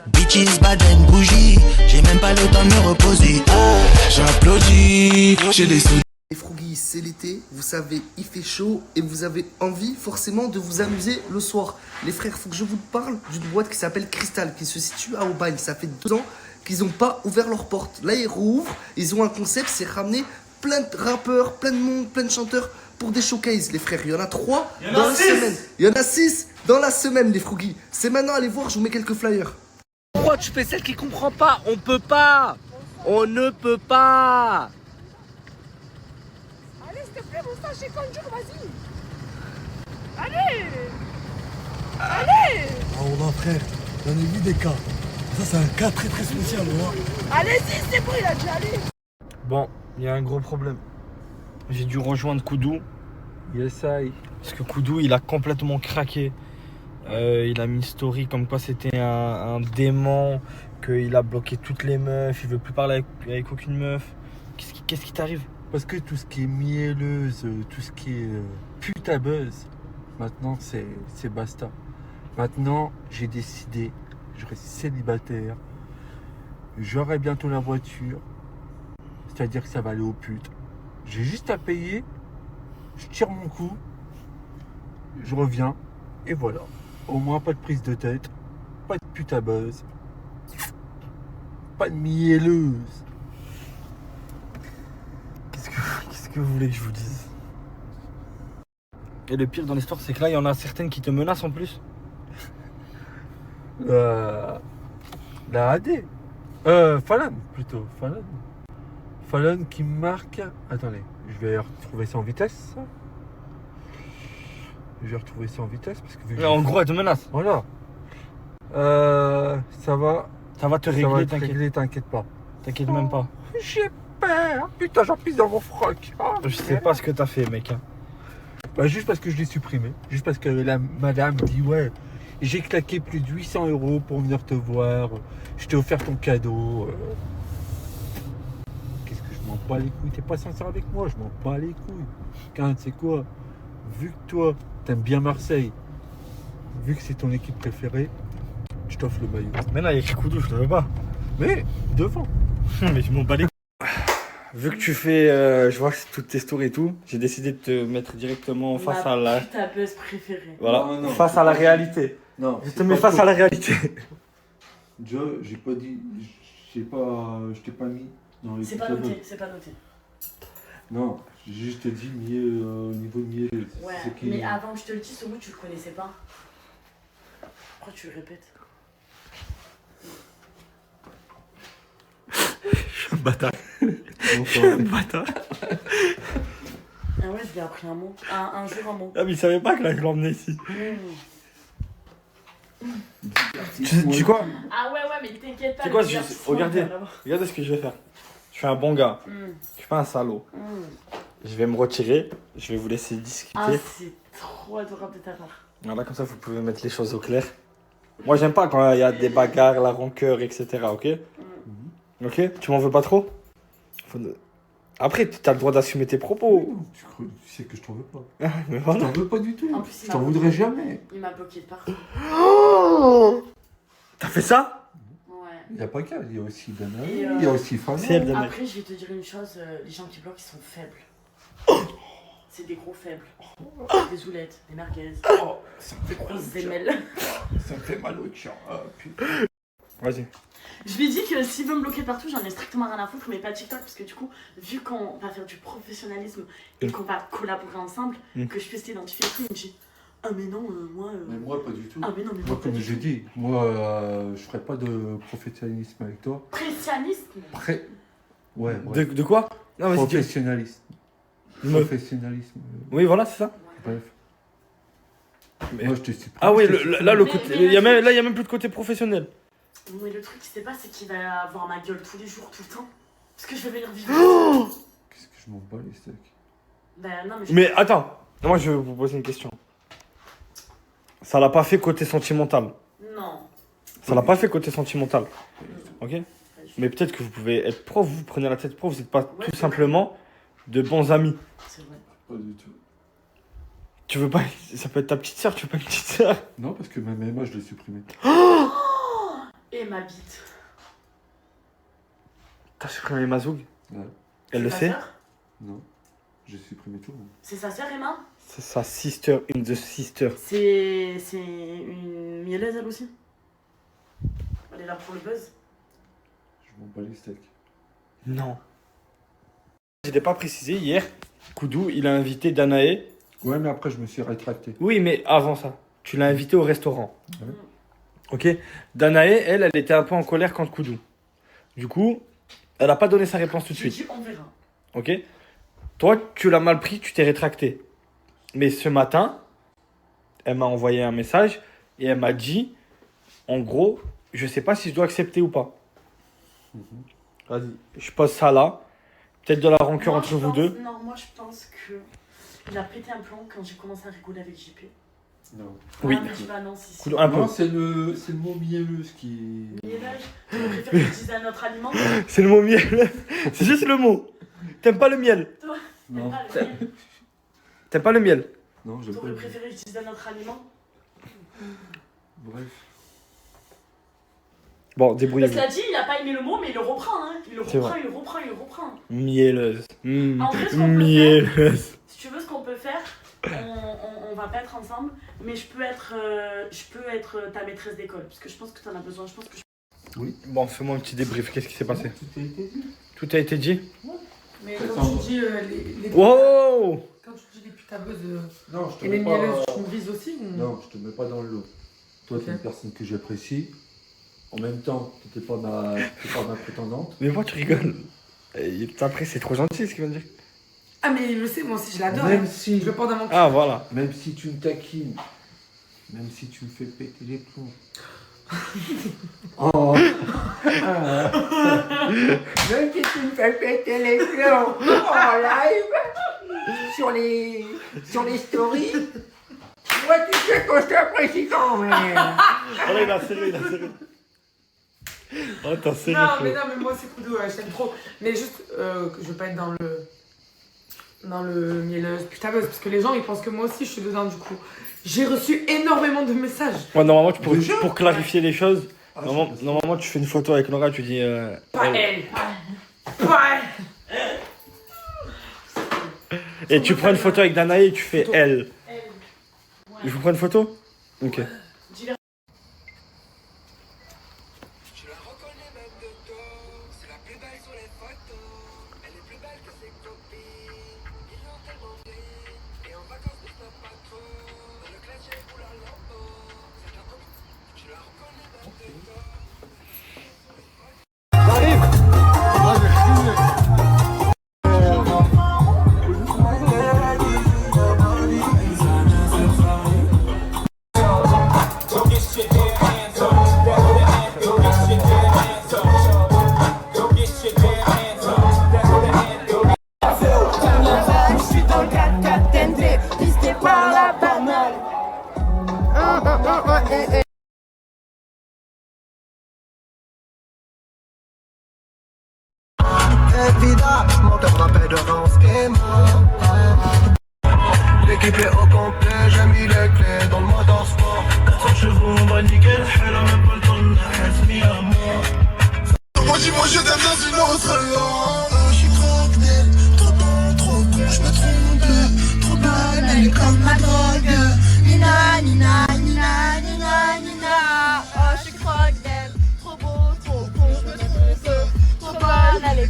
Bitches, bad and bougie, j'ai même pas le temps de me reposer. Ah, j'applaudis, j'ai des sous. Les Frougis, c'est l'été, vous savez, il fait chaud et vous avez envie forcément de vous amuser le soir. Les frères, faut que je vous parle d'une boîte qui s'appelle Cristal, qui se situe à Aubagne. Ça fait 2 ans qu'ils n'ont pas ouvert leurs portes. Là, ils rouvrent, ils ont un concept, c'est ramener plein de rappeurs, plein de monde, plein de chanteurs pour des showcases, les frères. Il y en a 3 dans la semaine. Il y en a 6 dans la semaine, les Frougis. C'est maintenant, allez voir, je vous mets quelques flyers. Pourquoi tu fais celle qui comprend pas? On peut pas. On ne peut pas. Allez, s'il te plaît, mon stage, j'ai conduire, vas-y. Allez. Allez. Ah, on va, frère, j'en ai vu des cas. Ça, c'est un cas très spécial, moi. Allez-y, c'est bon, il a dit allez. Bon, il y a un gros problème. J'ai dû rejoindre Koudou. Essaye. Parce que Koudou, il a complètement craqué. Il a mis une story comme quoi c'était un démon, qu'il a bloqué toutes les meufs, il veut plus parler avec aucune meuf. Qu'est-ce qui t'arrive? Parce que tout ce qui est mielleuse, tout ce qui est putabeuse, maintenant c'est basta. Maintenant, j'ai décidé, je reste célibataire, j'aurai bientôt la voiture, c'est-à-dire que ça va aller au pute. J'ai juste à payer, je tire mon coup, je reviens, et voilà. Au moins pas de prise de tête, pas de putabeuse, pas de mielleuse. Qu'est-ce que vous voulez que je vous dise? Et le pire dans l'histoire, c'est que là, il y en a certaines qui te menacent en plus. La AD. Fallon, plutôt. Fallon qui marque. Attendez, je vais retrouver ça en vitesse. Parce que vu que En gros, elle te menace. Voilà. Ça va te régler, t'inquiète pas. T'inquiète même pas. J'ai peur. Putain, j'en pisse dans mon froc. Je sais pas ce que t'as fait, mec. Hein. Bah, juste parce que je l'ai supprimé. Juste parce que la madame dit ouais, j'ai claqué plus de 800 € pour venir te voir. Je t'ai offert ton cadeau. Qu'est-ce que je m'en bats les couilles? T'es pas sincère avec moi, je m'en bats les couilles. Quand tu sais quoi? Vu que toi, t'aimes bien Marseille, vu que c'est ton équipe préférée, je t'offre le maillot. Mais là, il y a écrit Koudou, je te veux pas. Mais devant. Mais je m'en bats les couilles. Vu que tu fais, je vois toutes tes stories et tout, j'ai décidé de te mettre directement face à la... Ta buzz préférée. Voilà, non, face à la réalité. Non, je te mets face à la réalité. Joe, j'ai pas dit, je t'ai pas mis dans les... C'est pas noté, c'est pas noté. Non, j'ai juste dit miel, au niveau de miel. Ouais, mais avant que je te le dise, ce mot tu le connaissais pas. Pourquoi tu le répètes? Je suis un bâtard. Je suis un bâtard. Ah ouais, je lui ai appris un mot. Un jour un mot. Ah mais il savait pas que là je l'emmenais ici. Tu sais quoi? Ah ouais, mais t'inquiète pas. Tu sais quoi, regardez ce que je vais faire. Je suis un bon gars. Je suis pas un salaud. Je vais me retirer. Je vais vous laisser discuter. Ah, c'est trop adorable de ta part. Voilà, comme ça vous pouvez mettre les choses au clair. Moi j'aime pas quand il y a des bagarres, la rancœur, etc. Ok? Ok? Tu m'en veux pas trop? Après, tu as le droit d'assumer tes propos. Tu sais que je t'en veux pas. Mais voilà. Je t'en veux pas du tout. En plus, je t'en voudrais jamais. Il m'a bloqué de partout. Oh, t'as fait ça? Ouais. Il n'y a pas qu'à, il y a aussi Dana, Et, il y a aussi Fana. Après, je vais te dire une chose, les gens qui bloquent, ils sont faibles. C'est des gros faibles. Des zoulettes, des merguez. Des grosses émelles. Ça me fait mal au cœur. Ah, putain. Vas-y. Je lui ai dit que s'il veut me bloquer partout, j'en ai strictement rien à foutre, mais pas TikTok, parce que du coup, vu qu'on va faire du professionnalisme et qu'on va collaborer ensemble, que je puisse t'identifier et tout, il me dit ah mais non, moi... Mais moi pas du tout. Ah mais non, mais moi comme j'ai dit, moi je ferai pas de professionnalisme avec toi. Professionnalisme Ouais, bref. De quoi? Non, professionnalisme. Professionnalisme. Oui, voilà, c'est ça. Bref. Mais... Moi je te supplie. Ah oui, là, le côté... il y a même plus de côté professionnel. Mais le truc, c'est pas, c'est qu'il va avoir ma gueule tous les jours, tout le temps. Parce que je vais venir vivre. Qu'est-ce que je m'en bats les steaks? Ben non, mais attends, moi je vais vous poser une question. Ça l'a pas fait côté sentimental? Non. Ça l'a pas fait côté sentimental. Ok? Mais peut-être que vous pouvez être prof, vous prenez la tête prof, vous n'êtes pas tout simplement de bons amis. C'est vrai. Pas du tout. Tu veux pas... Ça peut être ta petite soeur, tu veux pas une petite soeur? Non, parce que même moi je l'ai supprimé. Et ma bite. T'as supprimé Mazoug? Ouais. Elle le sait? Non. J'ai supprimé tout. C'est sa sœur, Emma? C'est sa sister in the sister. C'est une mielleuse, elle aussi? Elle est là pour le buzz? Je m'en bats les steaks. Non. Je l'ai pas précisé, hier, Koudou, il a invité Danae. Ouais, mais après je me suis rétracté. Oui, mais avant ça, tu l'as invité au restaurant. Ouais. Ok? Danae, elle était un peu en colère contre Koudou. Du coup, elle n'a pas donné sa réponse tout de suite. J'ai dit, on verra. Ok? Toi, tu l'as mal pris, tu t'es rétracté. Mais ce matin, elle m'a envoyé un message et elle m'a dit, en gros, je sais pas si je dois accepter ou pas. Vas-y, je pose ça là. Peut-être de la rancœur entre vous deux. Non, moi je pense que il a pété un plomb quand j'ai commencé à rigoler avec JP. Non. Oui. Mais dis pas non, si. Koudou, un peu. Non, c'est le mot mielleuse qui... Mielleuse? Tu préfères que je dise un autre aliment? C'est le mot miel. C'est juste le mot. T'aimes pas le miel? Non. T'aimes pas le miel? Non, j'aime pas T'aurais le miel. préféré utiliser un autre aliment? Bref. Bon, Parce débrouillez-vous. qu'il a dit, il a pas aimé le mot, mais il le reprend, hein. Il le C'est reprend, vrai. il le reprend, il le reprend. Mielleuse. En vrai, ce qu'on peut Mielleuse. Si tu veux, ce qu'on peut faire, on va pas être ensemble, mais je peux être ta maîtresse d'école, parce que je pense que t'en as besoin. Je pense que Oui. Bon, fais-moi un petit débrief. Qu'est-ce qui s'est passé? Tout a été dit. Tout a été dit? Mais quand tu dis les Wow! quand tu dis les putabeuses Non, je te et mets les pas... mielleuses, tu me vises aussi ou... Non, je te mets pas dans le lot. Toi, t'es une personne que j'apprécie. En même temps, t'es pas ma prétendante. Mais moi, tu rigoles. Et après, c'est trop gentil ce qu'il vient de dire. Ah mais il le sait, moi aussi je l'adore. Même hein. si... Je le porte dans mon cul. Ah, voilà. Même si tu me taquines, même si tu me fais péter les plombs. Oh. Même si tu me fais péter les plombs en live sur les stories, moi tu sais que je t'apprécie quand même. Oh là, il a serré, il a serré. Oh, t'as serré. Non Flo. mais non mais moi c'est Koudou, je t'aime trop. Mais juste que je veux pas être dans le mielleuse putabeuse, parce que les gens ils pensent que moi aussi je suis dedans du coup. J'ai reçu énormément de messages. Ouais, normalement, pour clarifier les choses, normalement, tu fais une photo avec Laura, tu dis. Pas elle. Pas elle. Et tu prends une photo avec Danae et tu fais elle. Je vous prends une photo? Ok. Évidemment, comme rappel de Rance et moi. L'équipe est au complet, j'ai mis les clés dans le motorsport. 400 chevaux, on va niquer le hell, on a même pas le temps de la mis à moi. Moi je t'aime dans une autre langue. Je suis croque-delle, trop bon, trop con, je me trompe. Trop bonne, elle est comme ma drogue. Nina, Nina, Nina, Nina, Nina. Oh, je suis croque-delle, trop beau, trop con, je me trompe. Trop bonne, elle est...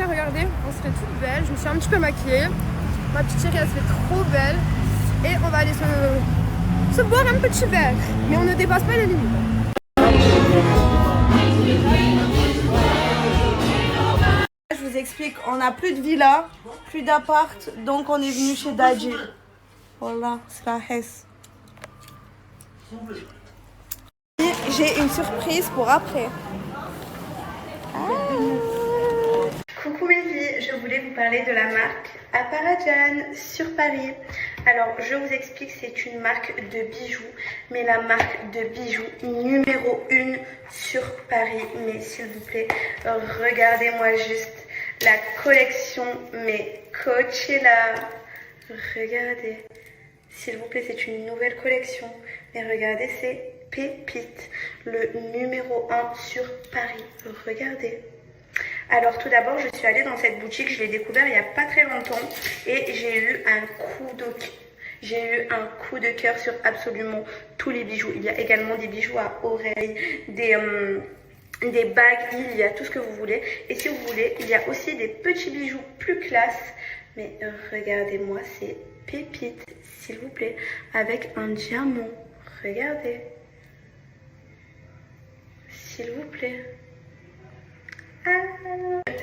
Regardez, on serait toute belle. Je me suis un petit peu maquillée. Ma petite chérie, elle se fait trop belle. Et on va aller se boire un petit verre. Mais on ne dépasse pas les limites. Je vous explique, on n'a plus de villa, plus d'appart, donc on est venu chez Dadji. Voilà, c'est la Hesse. J'ai une surprise pour après. Coucou mes filles, je voulais vous parler de la marque Aparajan sur Paris. Alors je vous explique, c'est une marque de bijoux, mais la marque de bijoux numéro 1 sur Paris. Mais s'il vous plaît, regardez-moi juste la collection, mais Coachella. Regardez, s'il vous plaît, c'est une nouvelle collection, mais regardez, c'est Pépite, le numéro 1 sur Paris. Regardez. Alors tout d'abord, je suis allée dans cette boutique, je l'ai découvert il n'y a pas très longtemps et j'ai eu un coup de cœur sur absolument tous les bijoux. Il y a également des bijoux à oreilles, des bagues, il y a tout ce que vous voulez. Et si vous voulez, il y a aussi des petits bijoux plus classe. Mais regardez-moi, c'est Pépite, s'il vous plaît, avec un diamant. Regardez. S'il vous plaît.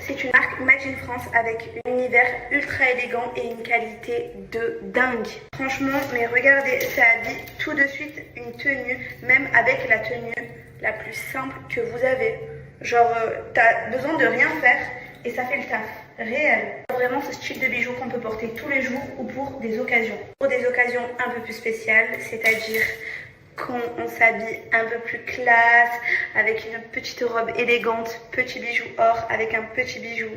C'est une marque Made in France avec un univers ultra élégant et une qualité de dingue. Franchement, mais regardez, ça habille tout de suite une tenue, même avec la tenue la plus simple que vous avez. Genre, t'as besoin de rien faire et ça fait le taf. Réel. Vraiment ce style de bijoux qu'on peut porter tous les jours ou pour des occasions. Pour des occasions un peu plus spéciales, c'est-à-dire quand on s'habille un peu plus classe, avec une petite robe élégante, petit bijou or, avec un petit bijou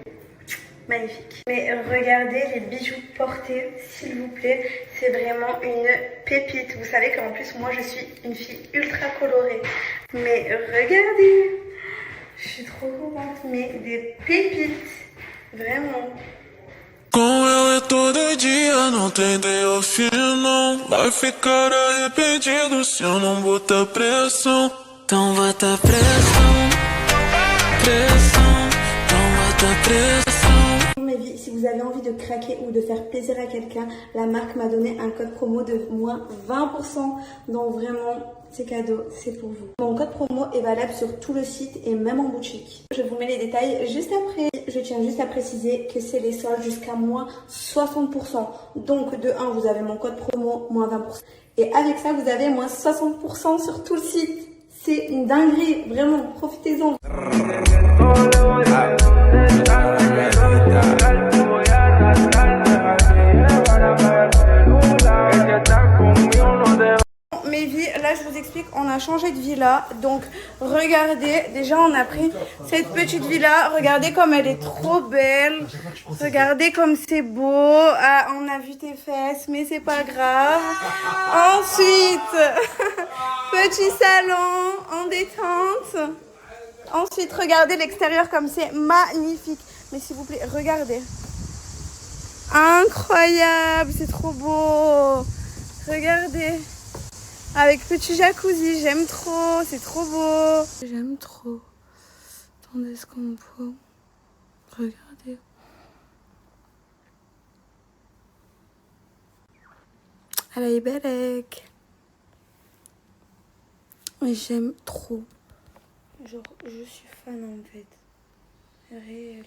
magnifique. Mais regardez les bijoux portés, s'il vous plaît, c'est vraiment une pépite. Vous savez qu'en plus, moi, je suis une fille ultra colorée. Mais regardez, je suis trop contente, mais des pépites, vraiment. Com ela todo dia, não tentei ao fim não. Vai ficar arrependido se eu não botar pressão. Então bota pressão, pressão, então bota pressão. Mes vies, si vous avez envie de craquer ou de faire plaisir à quelqu'un, la marque m'a donné un code promo de moins 20%. Donc vraiment, c'est cadeau, c'est pour vous. Mon code promo est valable sur tout le site et même en boutique. Je vous mets les détails juste après. Je tiens juste à préciser que c'est les soldes jusqu'à moins 60%. Donc de 1, vous avez mon code promo, moins 20%. Et avec ça, vous avez moins 60% sur tout le site. C'est une dinguerie, vraiment, profitez-en. Mes vies, là je vous explique, on a changé de villa, donc regardez, déjà on a pris cette petite villa, regardez comme elle est trop belle, regardez comme c'est beau, ah, on a vu tes fesses mais c'est pas grave. Ensuite, petit salon en détente, ensuite regardez l'extérieur comme c'est magnifique, mais s'il vous plaît regardez, incroyable, c'est trop beau, regardez. Avec petit jacuzzi, j'aime trop, c'est trop beau. J'aime trop. Attendez ce qu'on peut. Regardez. Elle est belle. Mais j'aime trop. Genre, je suis fan en fait. Réel.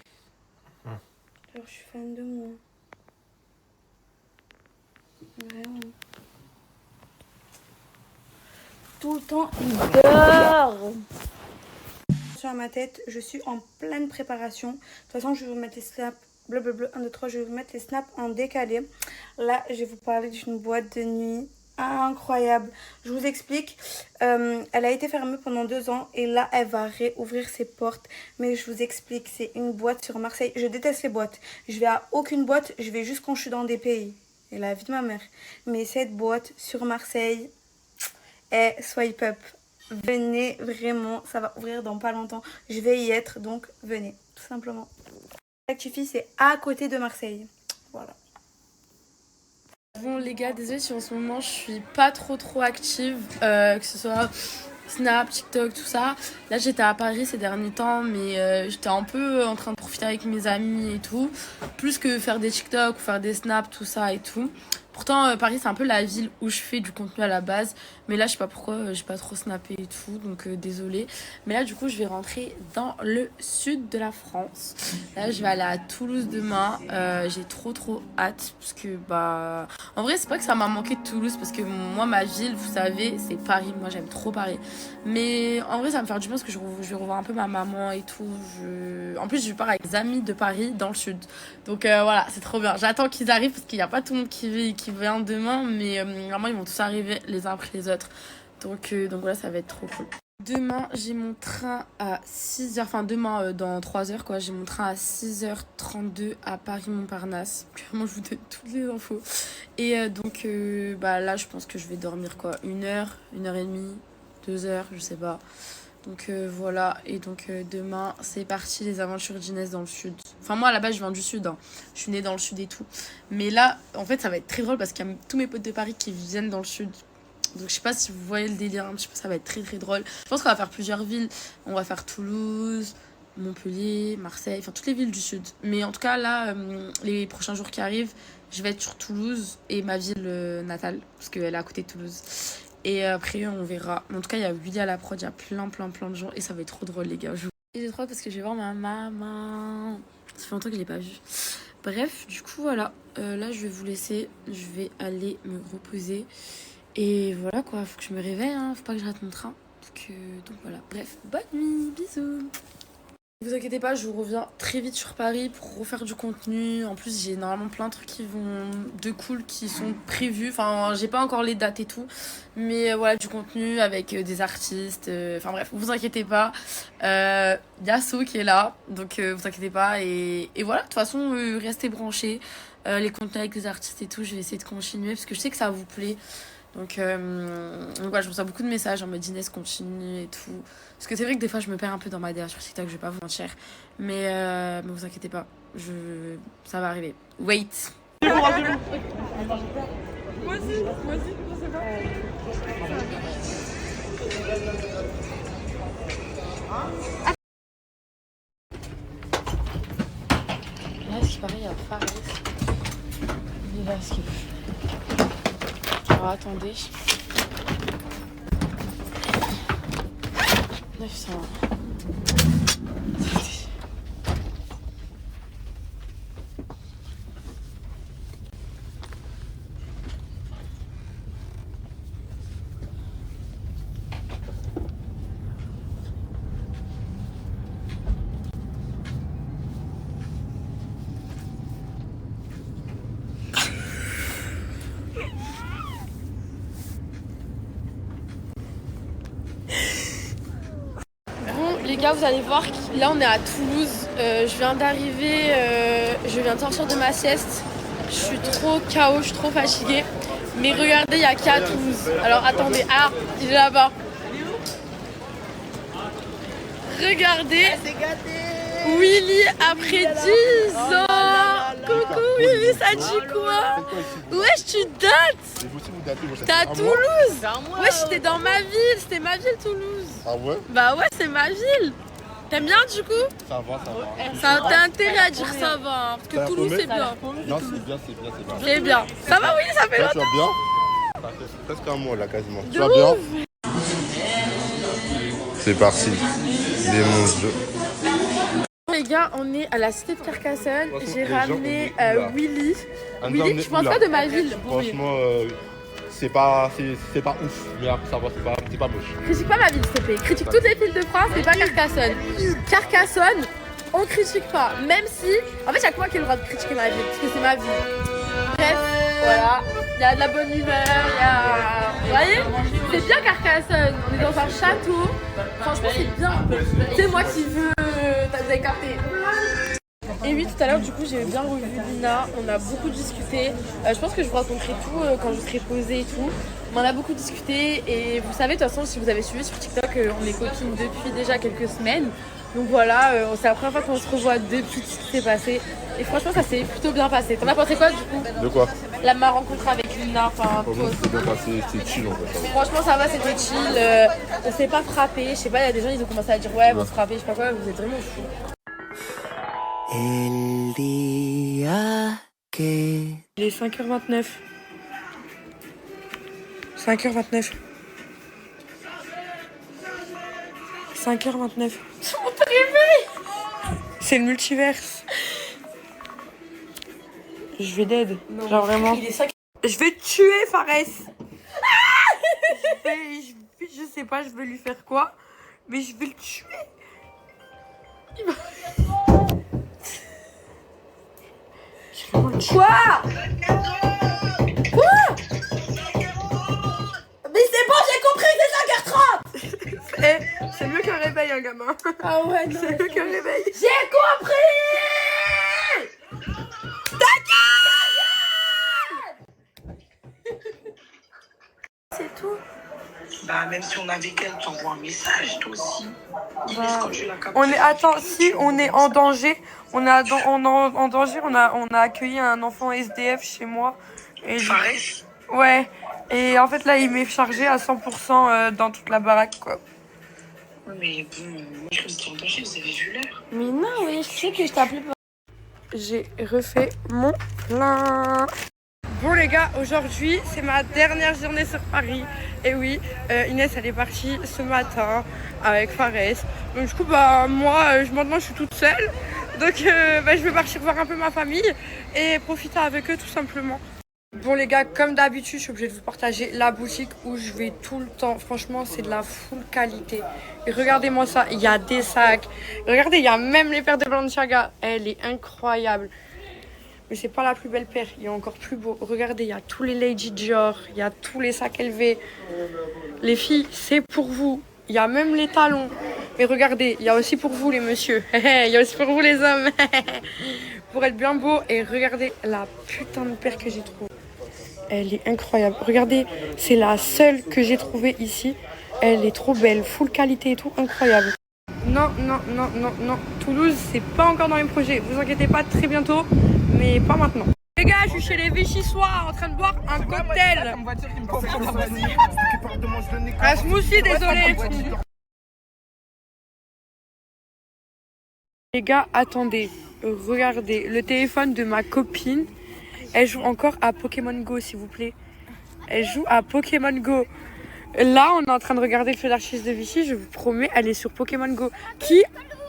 Genre, je suis fan de moi. Vraiment. Tout le temps, il dort. Sur ma tête, je suis en pleine préparation. De toute façon, je vais vous mettre les snaps. Blablabla, 1, 2, 3, je vais vous mettre les snaps en décalé. Là, je vais vous parler d'une boîte de nuit incroyable. Je vous explique. Elle a été fermée pendant 2 ans et là, elle va réouvrir ses portes. Mais je vous explique, c'est une boîte sur Marseille. Je déteste les boîtes. Je vais à aucune boîte, je vais juste quand je suis dans des pays. Et la vie de ma mère. Mais cette boîte sur Marseille... Et swipe up, venez vraiment, ça va ouvrir dans pas longtemps, je vais y être, donc venez, tout simplement. Actifie, c'est à côté de Marseille, voilà. Bon les gars, désolée si en ce moment je suis pas trop active, que ce soit Snap, TikTok, tout ça. Là j'étais à Paris ces derniers temps, mais j'étais un peu en train de profiter avec mes amis et tout, plus que faire des TikTok ou faire des Snaps, tout ça et tout. Pourtant, Paris, c'est un peu la ville où je fais du contenu à la base. Mais là, je sais pas pourquoi, j'ai pas trop snappé et tout. Donc, désolée. Mais là, du coup, je vais rentrer dans le sud de la France. Là, je vais aller à Toulouse demain. J'ai trop hâte. Parce que, bah... En vrai, c'est pas que ça m'a manqué de Toulouse. Parce que moi, ma ville, vous savez, c'est Paris. Moi, j'aime trop Paris. Mais en vrai, ça va me faire du bien parce que je vais revoir un peu ma maman et tout. En plus, je pars avec des amis de Paris dans le sud. Donc, voilà, c'est trop bien. J'attends qu'ils arrivent parce qu'il n'y a pas tout le monde qui vient demain, mais vraiment ils vont tous arriver les uns après les autres, donc voilà, ça va être trop cool. Demain j'ai mon train à 6h, enfin demain dans 3h quoi, j'ai mon train à 6h32 à Paris-Montparnasse. Vraiment je vous donne toutes les infos et donc bah là je pense que je vais dormir quoi, 1h, 1h30, 2h, je sais pas. Donc voilà, et donc demain c'est parti, les aventures d'Inès dans le sud. Enfin moi à la base je viens du sud, hein. Je suis née dans le sud et tout. Mais là en fait ça va être très drôle parce qu'il y a tous mes potes de Paris qui viennent dans le sud. Donc je sais pas si vous voyez le délire un petit peu, ça va être très drôle. Je pense qu'on va faire plusieurs villes, on va faire Toulouse, Montpellier, Marseille, enfin toutes les villes du sud. Mais en tout cas là, les prochains jours qui arrivent, je vais être sur Toulouse et ma ville natale, parce qu'elle est à côté de Toulouse. Et après, on verra. En tout cas, il y a Willy à la prod, il y a plein de gens. Et ça va être trop drôle, les gars. Et j'ai trop hâte parce que je vais voir ma maman. Ça fait longtemps que je l'ai pas vue. Bref, du coup, voilà. Là, je vais vous laisser. Je vais aller me reposer. Et voilà, quoi. Faut que je me réveille, hein. Faut pas que je rate mon train. Donc voilà. Bref, bonne nuit. Bisous. Ne vous inquiétez pas, je vous reviens très vite sur Paris pour refaire du contenu. En plus, j'ai normalement plein de trucs de cool qui sont prévus. Enfin, j'ai pas encore les dates et tout. Mais voilà, du contenu avec des artistes. Enfin bref, vous inquiétez pas. Yasso qui est là. Donc vous inquiétez pas. Et voilà, de toute façon, restez branchés. Les contenus avec les artistes et tout, je vais essayer de continuer parce que je sais que ça vous plaît. Donc voilà, je reçois beaucoup de messages en mode Inès continue et tout. Parce que c'est vrai que des fois je me perds un peu dans ma DA sur TikTok, je vais pas vous mentir. Mais vous inquiétez pas, ça va arriver. Wait. Moi aussi, c'est pas. Là, ce qui paraît, il y a Fares. Il est là, ce qu'il fait. Alors attendez. 900. Les gars, vous allez voir, là on est à Toulouse. Je viens d'arriver, je viens de sortir de ma sieste. Je suis trop KO, je suis trop fatiguée. Mais regardez, il y a qui à Toulouse? Alors attendez, ah, il est là-bas. Regardez. Willy après 10 ans. Coucou Willy, ça dit quoi? Wesh, tu dates? T'es à Toulouse? Wesh, t'es dans ma ville, c'était ma ville Toulouse. Ah ouais? Bah ouais, c'est ma ville. T'aimes bien du coup? Ça va, ça va. T'as intérêt à dire ça va, parce que Toulouse c'est bien. Non, c'est bien. C'est bien. Ça va Willy, ça fait longtemps? Tu vas bien? Ça fait presque un mois là quasiment. Tu vas De bien? ouf. C'est parti. Les monstres. Les gars, on est à la cité de Carcassonne. J'ai ramené Willy. Willy, tu penses là. pas de ma ville? Franchement, c'est pas ouf, mais après ça va, c'est pas moche. Critique pas ma ville, s'il te plaît. Critique toutes les villes de France, mais pas Carcassonne. Carcassonne, on critique pas. Même si, en fait, il y a que moi qui ai le droit de critiquer ma ville, parce que c'est ma ville. Bref, voilà. Il y a de la bonne humeur, il y a. Vous voyez? C'est bien Carcassonne. On est dans un château. Franchement, c'est bien. C'est moi qui veux. Vous avez capté. Et oui, tout à l'heure, du coup, j'ai bien revu Lina. On a beaucoup discuté. Je pense que je vous raconterai tout quand je serai posée et tout. On en a beaucoup discuté. Et vous savez, de toute façon, si vous avez suivi sur TikTok, on est copines depuis déjà quelques semaines. Donc voilà, c'est la première fois qu'on se revoit depuis tout ce qui s'est passé. Et franchement, ça s'est plutôt bien passé. T'en as pensé quoi, du coup? De quoi? Ma rencontre avec Lina. Enfin, Pour moi, c'était bien passé, c'était chill en fait. Franchement, ça va, c'était chill. On s'est pas frappé. Je sais pas, il y a des gens, ils ont commencé à dire ouais, vous se frappez, je sais pas quoi, vous êtes vraiment fous. El día que... Il est 5h29. 5h29. 5h29. On te réveille. C'est le multiverse. Je vais dead. Genre vraiment. Il est 5... Je vais te tuer, Fares. Je sais pas, je vais lui faire quoi, mais je vais le tuer. Quoi? Quoi? Mais c'est bon, j'ai compris, c'est 5h30. C'est mieux qu'un réveil, un gamin. Ah ouais, non. C'est mieux qu'un réveil. J'ai compris. C'est tout. Bah, même si on avait qu'elle, t'envoie un message, toi aussi. On est, attends, si on est en danger, en danger, on a accueilli un enfant SDF chez moi. Et Fares? Ouais. Et en fait, là, il m'est chargé à 100% dans toute la baraque, quoi. Ouais, mais bon, moi je reste en danger, vous avez vu l'heure? Mais non, oui, je sais que je t'appelais pas. J'ai refait mon plein. Bon les gars, aujourd'hui c'est ma dernière journée sur Paris. Et oui, Inès elle est partie ce matin avec Fares. Donc du coup moi maintenant je suis toute seule. Donc je vais partir voir un peu ma famille et profiter avec eux tout simplement. Bon les gars, comme d'habitude, je suis obligée de vous partager la boutique où je vais tout le temps. Franchement, c'est de la full qualité. Et regardez-moi ça, il y a des sacs. Regardez, il y a même les paires de Balenciaga. Elle est incroyable. Mais c'est pas la plus belle paire, il y a encore plus beau. Regardez, il y a tous les Lady Dior, il y a tous les sacs LV. Les filles, c'est pour vous. Il y a même les talons. Mais regardez, il y a aussi pour vous les messieurs. Il y a aussi pour vous les hommes. Pour être bien beau. Et regardez la putain de paire que j'ai trouvée. Elle est incroyable. Regardez, c'est la seule que j'ai trouvée ici. Elle est trop belle, full qualité et tout, incroyable. Non, non, non, non, non. Toulouse, c'est pas encore dans mes projets. Vous inquiétez pas, très bientôt, mais pas maintenant. Les gars, je suis chez les Vichysois en train de boire un cocktail. Un smoothie, désolé. Les gars, attendez. Regardez, le téléphone de ma copine. Elle joue encore à Pokémon Go, s'il vous plaît. Elle joue à Pokémon Go. Là, on est en train de regarder le feu d'archives de Vichy. Je vous promets, elle est sur Pokémon Go. Qui,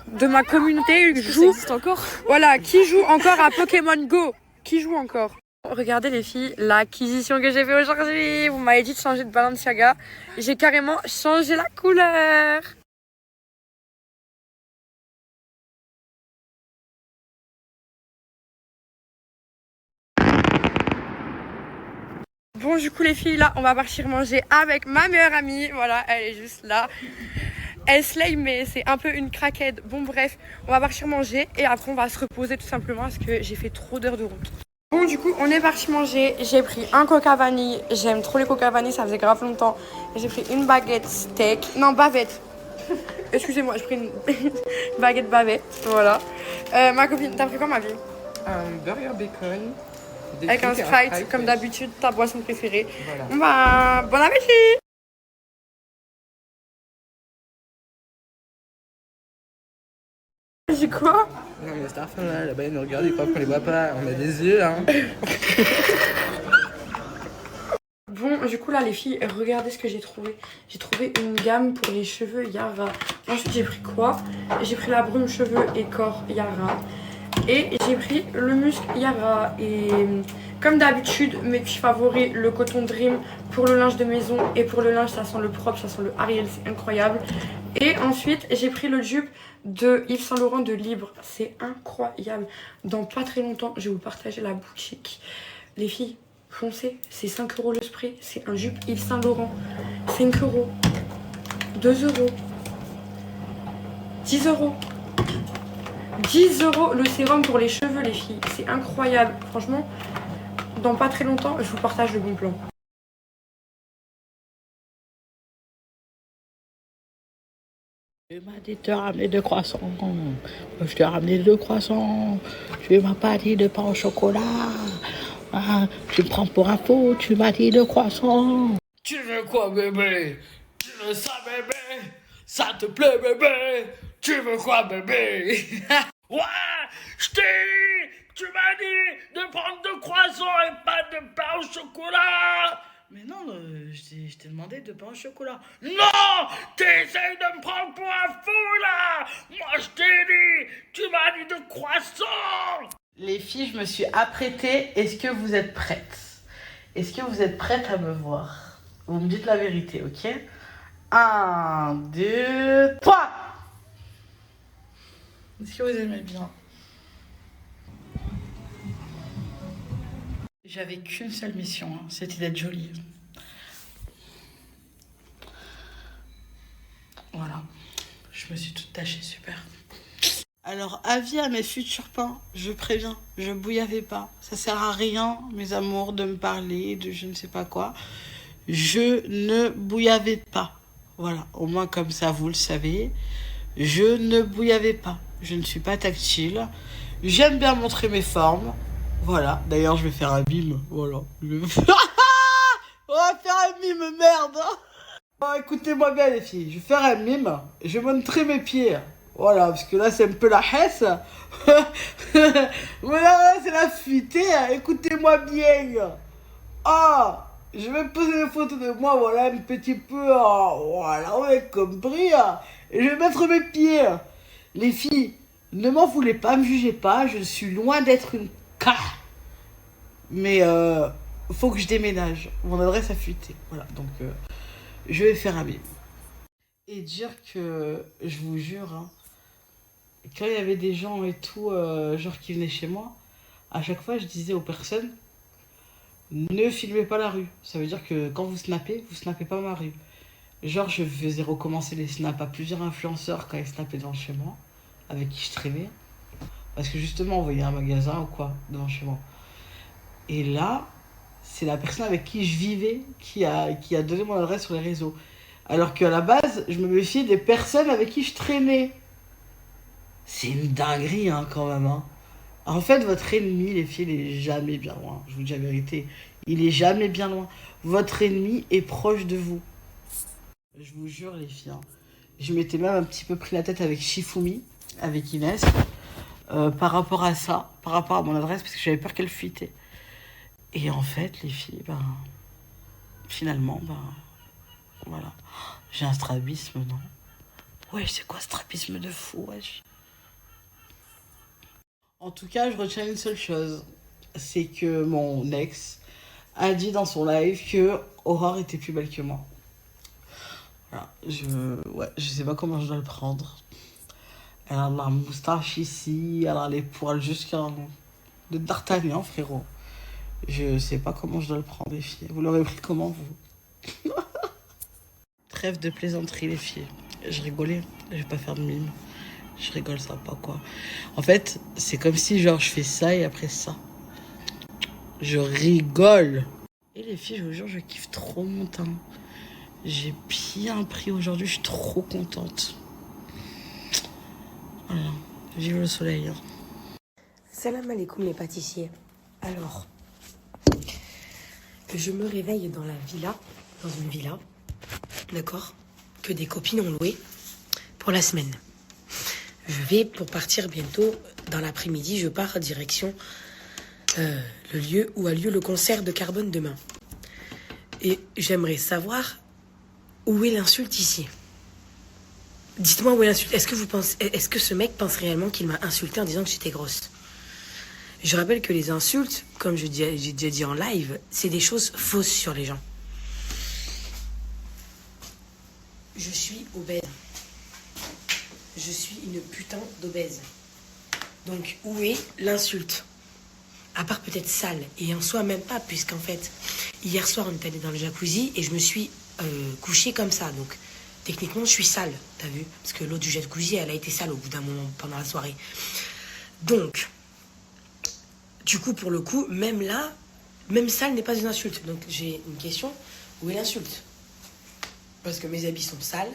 de ma communauté, joue... encore. Voilà, qui joue encore à Pokémon Go? Qui joue encore? Regardez les filles, l'acquisition que j'ai fait aujourd'hui. Vous m'avez dit de changer de Balenciaga. J'ai carrément changé la couleur. Bon, du coup, les filles, là, on va partir manger avec ma meilleure amie. Voilà, elle est juste là. Elle slay, mais c'est un peu une craquette. Bon, bref, on va partir manger et après, on va se reposer tout simplement parce que j'ai fait trop d'heures de route. Bon, du coup, on est parti manger. J'ai pris un coca vanille. J'aime trop les coca vanille, ça faisait grave longtemps. J'ai pris une baguette steak. Non, bavette. Excusez-moi, j'ai pris une baguette bavette. Voilà. Ma copine, t'as pris quoi, ma vie? Un burger bacon. Avec un Sprite, comme d'habitude, ta boisson préférée. Voilà. Bon bah, bon appétit! C'est quoi? Non mais cette femme là, là-bas, elle nous regarde, ils croient qu'on les voit pas, on a des yeux hein. Bon, du coup là les filles, regardez ce que j'ai trouvé. J'ai trouvé une gamme pour les cheveux Yara. Ensuite j'ai pris quoi? J'ai pris la brume cheveux et corps Yara. Et j'ai pris le muscle Yara. Et comme d'habitude, mes petits favoris, le coton Dream pour le linge de maison. Et pour le linge, ça sent le propre, ça sent le Ariel, c'est incroyable. Et ensuite, j'ai pris le jupe de Yves Saint Laurent de Libre. C'est incroyable. Dans pas très longtemps, je vais vous partager la boutique. Les filles, foncez, c'est 5 € le spray. C'est un jupe Yves Saint Laurent. 5 €, 2 €, 10 €. 10 € le sérum pour les cheveux, les filles. C'est incroyable. Franchement, dans pas très longtemps, je vous partage le bon plan. Tu m'as dit de te ramener 2 croissants. Je t'ai ramené 2 croissants. Tu m'as pas dit de pain au chocolat. Ah, tu me prends pour un faux. Tu m'as dit 2 croissants. Tu veux quoi, bébé? Tu veux ça, bébé? Ça te plaît, bébé? Tu veux quoi, bébé? Ouais, je t'ai dit, tu m'as dit de prendre 2 croissants et pas de pain au chocolat. Mais non, je t'ai demandé de pain au chocolat. Non, t'essayes de me prendre pour un fou, là. Moi, je t'ai dit, tu m'as dit de croissants. Les filles, je me suis apprêtée. Est-ce que vous êtes prêtes? Est-ce que vous êtes prêtes à me voir? Vous me dites la vérité, ok? 1, 2, 3. Est-ce que vous aimez bien? J'avais qu'une seule mission, hein, c'était d'être jolie. Voilà, je me suis toute tachée, super. Alors, avis à mes futurs pains, je préviens, je bouillavais pas. Ça sert à rien, mes amours, de me parler de je ne sais pas quoi. Je ne bouillavais pas. Voilà, au moins comme ça, vous le savez. Je ne bouillavais pas. Je ne suis pas tactile. J'aime bien montrer mes formes. Voilà, d'ailleurs, je vais faire un mime. Voilà. On va faire un mime, merde. Bon, écoutez-moi bien, les filles. Je vais faire un mime. Je vais montrer mes pieds. Voilà, parce que là, c'est un peu la hesse. Voilà, c'est la fuite. Écoutez-moi bien. Ah, je vais poser une photo de moi, voilà, un petit peu. Voilà, on a compris. Et je vais mettre mes pieds. Les filles, ne m'en voulez pas, me jugez pas. Je suis loin d'être une car. Mais faut que je déménage. Mon adresse a fuité. Voilà, donc je vais faire un bim. Et dire que, je vous jure, hein, quand il y avait des gens et tout, genre qui venaient chez moi, à chaque fois je disais aux personnes, ne filmez pas la rue. Ça veut dire que quand vous snappez pas ma rue. Genre je faisais recommencer les snaps à plusieurs influenceurs quand ils snappaient devant chez moi, avec qui je traînais. Parce que justement on voyait un magasin ou quoi devant chez moi. Et là, c'est la personne avec qui je vivais qui a donné mon adresse sur les réseaux. Alors qu'à la base, je me méfiais des personnes avec qui je traînais. C'est une dinguerie, hein, quand même. Hein. En fait, votre ennemi, les filles, il est jamais bien loin. Je vous dis la vérité. Il est jamais bien loin. Votre ennemi est proche de vous. Je vous jure, les filles. Hein. Je m'étais même un petit peu pris la tête avec Shifumi, avec Inès, par rapport à ça, par rapport à mon adresse, parce que j'avais peur qu'elle fuitait. Et en fait, les filles, finalement, voilà. J'ai un strabisme, non? Ouais, c'est quoi strabisme de fou, wesh? En tout cas, je retiens une seule chose. C'est que mon ex a dit dans son live que Aurore était plus belle que moi. Voilà, je sais pas comment je dois le prendre. Elle a la moustache ici, elle a les poils jusqu'à de D'Artagnan, frérot. Je sais pas comment je dois le prendre, les filles. Vous l'aurez pris comment, vous? Trêve de plaisanterie, les filles. Je rigolais, je vais pas faire de mime. Je rigole, ça va pas, quoi. En fait, c'est comme si, genre, je fais ça et après ça. Je rigole. Et les filles, je vous jure, je kiffe trop mon teint. J'ai bien pris aujourd'hui, je suis trop contente. Voilà, vive le soleil. Hein. Salam alaikum les pâtissiers. Alors, je me réveille dans une villa, d'accord, que des copines ont loué pour la semaine. Je vais, pour partir bientôt, dans l'après-midi, je pars direction le lieu où a lieu le concert de Carbone demain. Et j'aimerais savoir où est l'insulte ici. Dites-moi où est l'insulte. Est-ce que ce mec pense réellement qu'il m'a insulté en disant que j'étais grosse? Je rappelle que les insultes, comme j'ai déjà dit en live, c'est des choses fausses sur les gens. Je suis obèse. Je suis une putain d'obèse. Donc, où est l'insulte? À part peut-être sale. Et en soi, même pas, puisqu'en fait, hier soir, on est allé dans le jacuzzi et je me suis couchée comme ça. Donc, techniquement, je suis sale, t'as vu? Parce que l'eau du jacuzzi, elle a été sale au bout d'un moment pendant la soirée. Donc, du coup, pour le coup, même là, même sale n'est pas une insulte. Donc, j'ai une question. Où est l'insulte? Parce que mes habits sont sales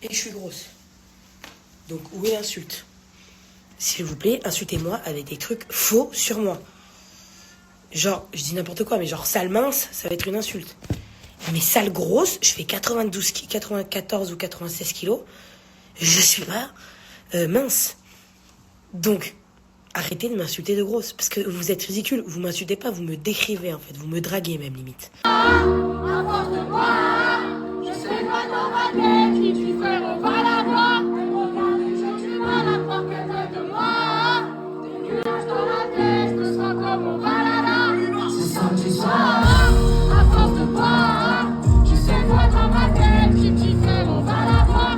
et que je suis grosse. Donc, où est l'insulte? S'il vous plaît, insultez-moi avec des trucs faux sur moi. Genre, je dis n'importe quoi, mais genre sale mince, ça va être une insulte. Mais sale grosse, je fais 94 ou 96 kilos. Je suis pas mince. Donc, arrêtez de m'insulter de grosse. Parce que vous êtes ridicule. Vous m'insultez pas, vous me décrivez en fait. Vous me draguez même limite. Apporte-moi, je sais pas dans ma tête qui tu fais, on va la voir. J'ai du mal à croire qu'elle veut de moi. Des nuages dans la tête, je me sens comme on va la là. C'est samedi soir, apporte-moi, je sais pas dans ma tête qui tu fais, on va la voir.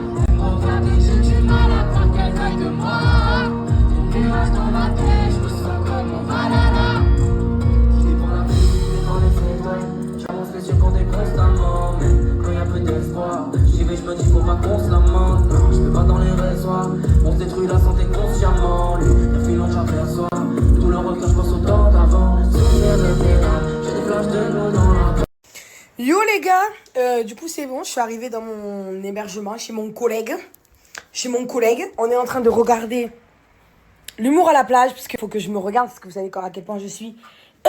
J'ai du mal à croire qu'elle veuille de moi. Des nuages dans la tête, je me sens comme on va la là. J'suis pour la vie, dans les étoiles. J'avance les yeux qu'on décolle constamment. Mais quand y'a peu d'espoir, j'y vais, j'me dis faut pas qu'on se lamente. Non, j'me pas dans les réseaux. On se détruit la santé consciemment. Les filons j'aperçois. Tout le regard, j'pense au temps d'avant. Souvenir de tes larmes, j'ai des flashs de l'eau dans la. Yo les gars, du coup c'est bon, je suis arrivée dans mon hébergement chez mon collègue. On est en train de regarder l'humour à la plage, parce qu'il faut que je me regarde, parce que vous savez à quel point je suis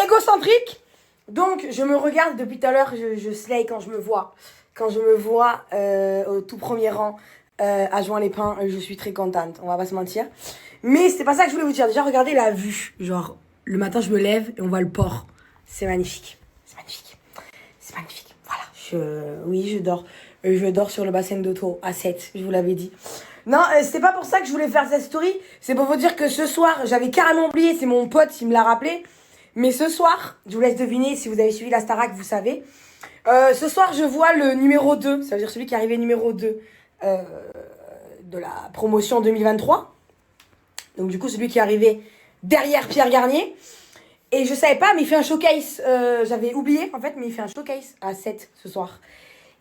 égocentrique. Donc je me regarde depuis tout à l'heure, je slay quand je me vois. Quand je me vois au tout premier rang à Juan-les-Pins, je suis très contente, on va pas se mentir. Mais c'était pas ça que je voulais vous dire. Déjà regardez la vue, genre le matin je me lève et on voit le port. C'est magnifique, c'est magnifique. C'est magnifique, voilà. Oui, je dors. Je dors sur le bassin d'Auto à 7, je vous l'avais dit. Non, c'était pas pour ça que je voulais faire cette story. C'est pour vous dire que ce soir, j'avais carrément oublié, c'est mon pote qui me l'a rappelé. Mais ce soir, je vous laisse deviner, si vous avez suivi la Starac, vous savez. Ce soir, je vois le numéro 2, ça veut dire celui qui est arrivé numéro 2 de la promotion 2023. Donc du coup, celui qui est arrivé derrière Pierre Garnier. Et je savais pas, mais il fait un showcase. J'avais oublié, en fait, mais il fait un showcase à 7 ce soir.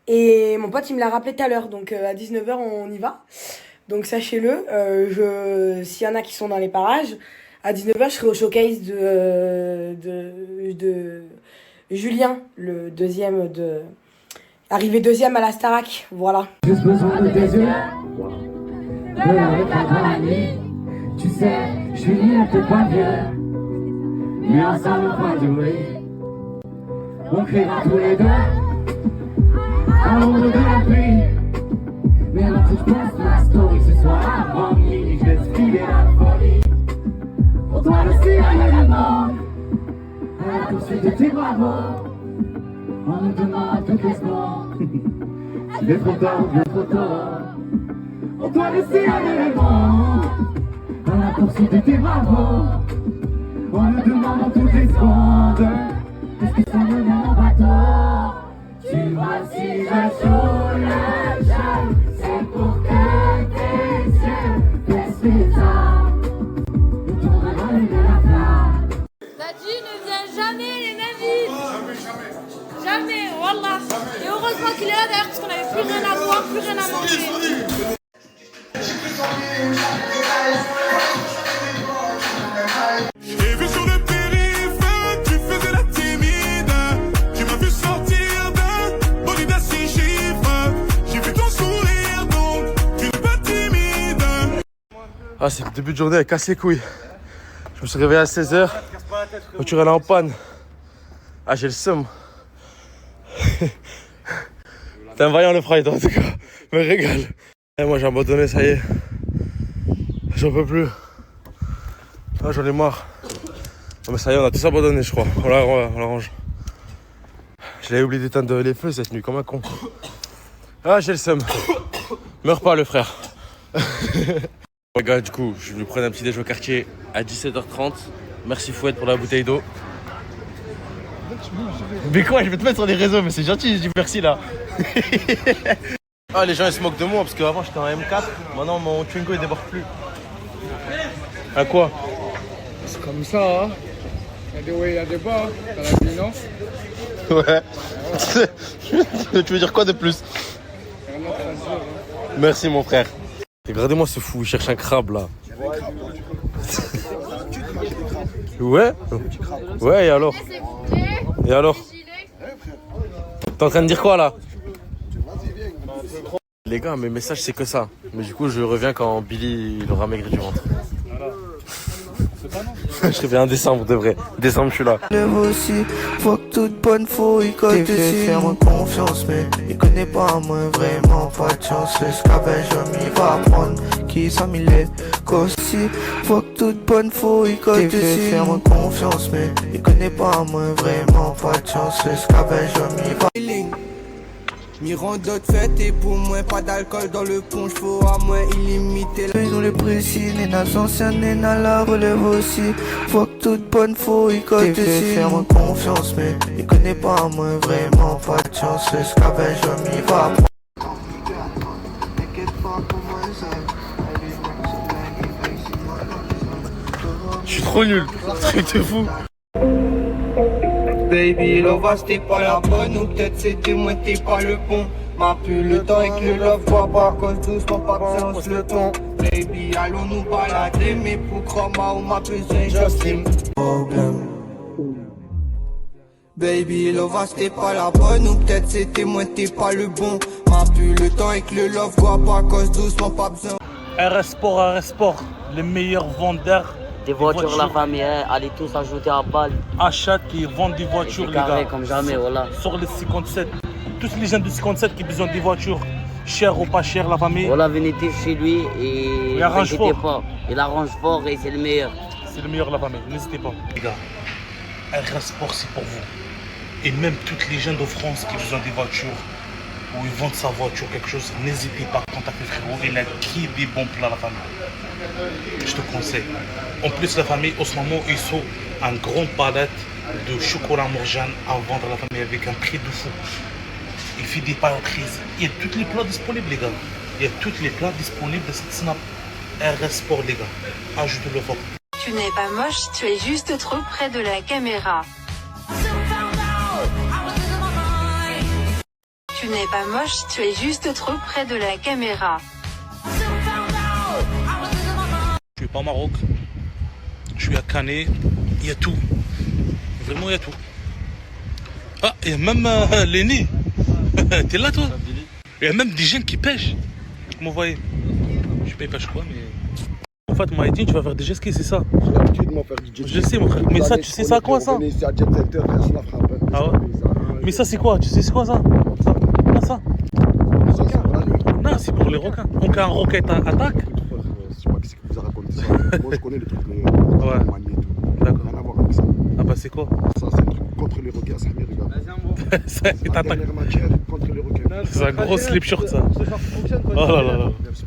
Et mon pote, il me l'a rappelé tout à l'heure. Donc à 19h, on y va. Donc sachez-le, s'il y en a qui sont dans les parages, à 19h, je serai au showcase de Julien, le deuxième arrivé deuxième à la Starac. Voilà. Juste besoin de tes yeux, de la éclat dans la nuit. Tu sais, Julie n'est peut-être pas vieux, mais ensemble on va durer. On criera tous les deux à l'ombre de la pluie. Mais là tu te passes ma story ce soir avant minuit. Je laisse filer la folie. Pour toi le ciel et la mort, à la poursuite de tes bravos. On nous demande toutes les secondes s'il est trop tard ou bien trop tôt. Pour toi le ciel et la mort, à la poursuite de tes bravos. On nous demande toutes les secondes qu'est-ce que ça me met en bateau. Tu vois si je joue le jeu, c'est pour que tes yeux baissent les armes et ton regard allume la flamme. Daddy ne vient jamais les mêmes villes. Jamais, wallah. Et heureusement qu'il est là d'ailleurs parce qu'on n'avait plus rien à boire, plus rien à manger. J'ai vu sur le périph', tu faisais la timide. Tu m'as vu sortir d'un bolide à 6 chiffres. J'ai vu ton sourire donc tu n'es pas timide. Ah, c'est le début de journée, elle casse les couilles. Je me suis réveillé à 16h. La voiture elle est en panne. Ah, j'ai le seum. T'es un vaillant le Friday en tout cas. Me régale. Et moi j'ai abandonné, ça y est. J'en peux plus. Ah, j'en ai marre. Non mais ça y est, on a tous abandonné je crois. On la range. Je l'avais oublié d'éteindre les feux cette nuit comme un con. Ah, j'ai le seum. Meurs pas le frère. Regarde, du coup, je vais lui prendre un petit déj au quartier à 17h30. Merci Fouette pour la bouteille d'eau. Mais quoi, je vais te mettre sur les réseaux, mais c'est gentil, je dis merci là. Ah, les gens ils se moquent de moi parce qu'avant j'étais en M4, maintenant mon Twingo il débarque plus. À quoi? C'est comme ça, hein. Il y a des hauts et il y a des bas, t'as la vie, non? Ouais. Tu veux dire quoi de plus? Merci mon frère. Regardez-moi ce fou, il cherche un crabe là. Ouais? Ouais, et alors? Et alors? T'es en train de dire quoi là? Les gars, mes messages c'est que ça. Mais du coup, je reviens quand Billy il aura maigri du ventre. Je reviens en décembre, de vrai. Décembre, je suis là. Lève aussi, faut que toute bonne faux, il colle dessus. Faire-moi confiance, mais il connaît pas moi, vraiment pas de chance. Le scapin, il va apprendre qui ça m'il est. Qu'aussi, faut que toute bonne faux, il colle dessus. Faire-moi confiance, mais il connaît pas moi, vraiment pas de chance. Le scapin, il va. Mirant d'autres fêtes et pour moi pas d'alcool dans le punch, faut à moi illimité. Ils ont les précis, Néna anciennes, Néna la relève aussi. Faut que toute bonne faux, il colle dessus. Faire-moi confiance, mais il connaît pas moi, vraiment pas de chance. Le scapin, il va. Je suis trop nul, truc de fou. Baby, love, c'était pas la bonne, ou peut-être c'était moi, t'es pas le bon. M'a plus le temps et que le love voit pas, cause doucement pas besoin le ton. Baby, allons nous balader, mais pour chroma ou m'a besoin Justin. Baby, love, c'était pas la bonne, ou peut-être c'était moi, t'es pas le bon. M'a plus le temps et que le love voit pas, cause doucement pas besoin. RS Sport, les meilleurs vendeurs. Des voitures, la famille, hein, allez tous ajouter à balle. Achètent et vendent des voitures, les gars. Comme jamais, voilà. Sur les 57. Tous les gens de 57 qui ont besoin des voitures, chères ou pas chères, la famille. Voilà, venez chez lui et il arrange fort. Pas. Il arrange fort et c'est le meilleur. C'est le meilleur, la famille, n'hésitez pas. Les gars, RS Sport, c'est pour vous. Et même toutes les gens de France qui ont besoin des voitures, ou ils vendent sa voiture, quelque chose, n'hésitez pas à contacter le frérot. Il a qui des bons plans, la famille. Je te conseille. En plus, la famille, en ce moment, ils sont une grande palette de chocolat Morjane à vendre à la famille avec un prix de fou. Il fait des pâtisseries. Il y a tous les plats disponibles, les gars. Il y a tous les plats disponibles de cette Snap. RS Sport, les gars. Ajoutez-le fort. Tu n'es pas moche, tu es juste trop près de la caméra. Tu n'es pas moche, tu es juste trop près de la caméra. Je suis pas au Maroc. Je suis à Canet. Il y a tout. Vraiment, il y a tout. Ah, il y a même Lenny. T'es là, toi? Il y a même des jeunes qui pêchent. Comment vous voyez? Je paye pas, je crois, mais. En fait, moi, dit, tu vas faire des jet ski, c'est ça? J'ai l'habitude de m'en faire du jet ski. Je sais, mon frère. Mais ça, tu sais ça quoi, ça? Ah ouais? Mais ça, c'est quoi? Tu sais c'est quoi, ça? Ça? Non, c'est pour les requins. Donc, un requin attaque? Je sais pas qui c'est qui vous a raconté ça. Moi, je connais le truc, mais. Ouais. D'accord. Rien à voir avec ça. Ah bah, c'est quoi? Ça, c'est un truc contre les requins, ça, mes regarde. C'est la dernière matière contre les requins. C'est un gros slip short, ça. Oh là là là.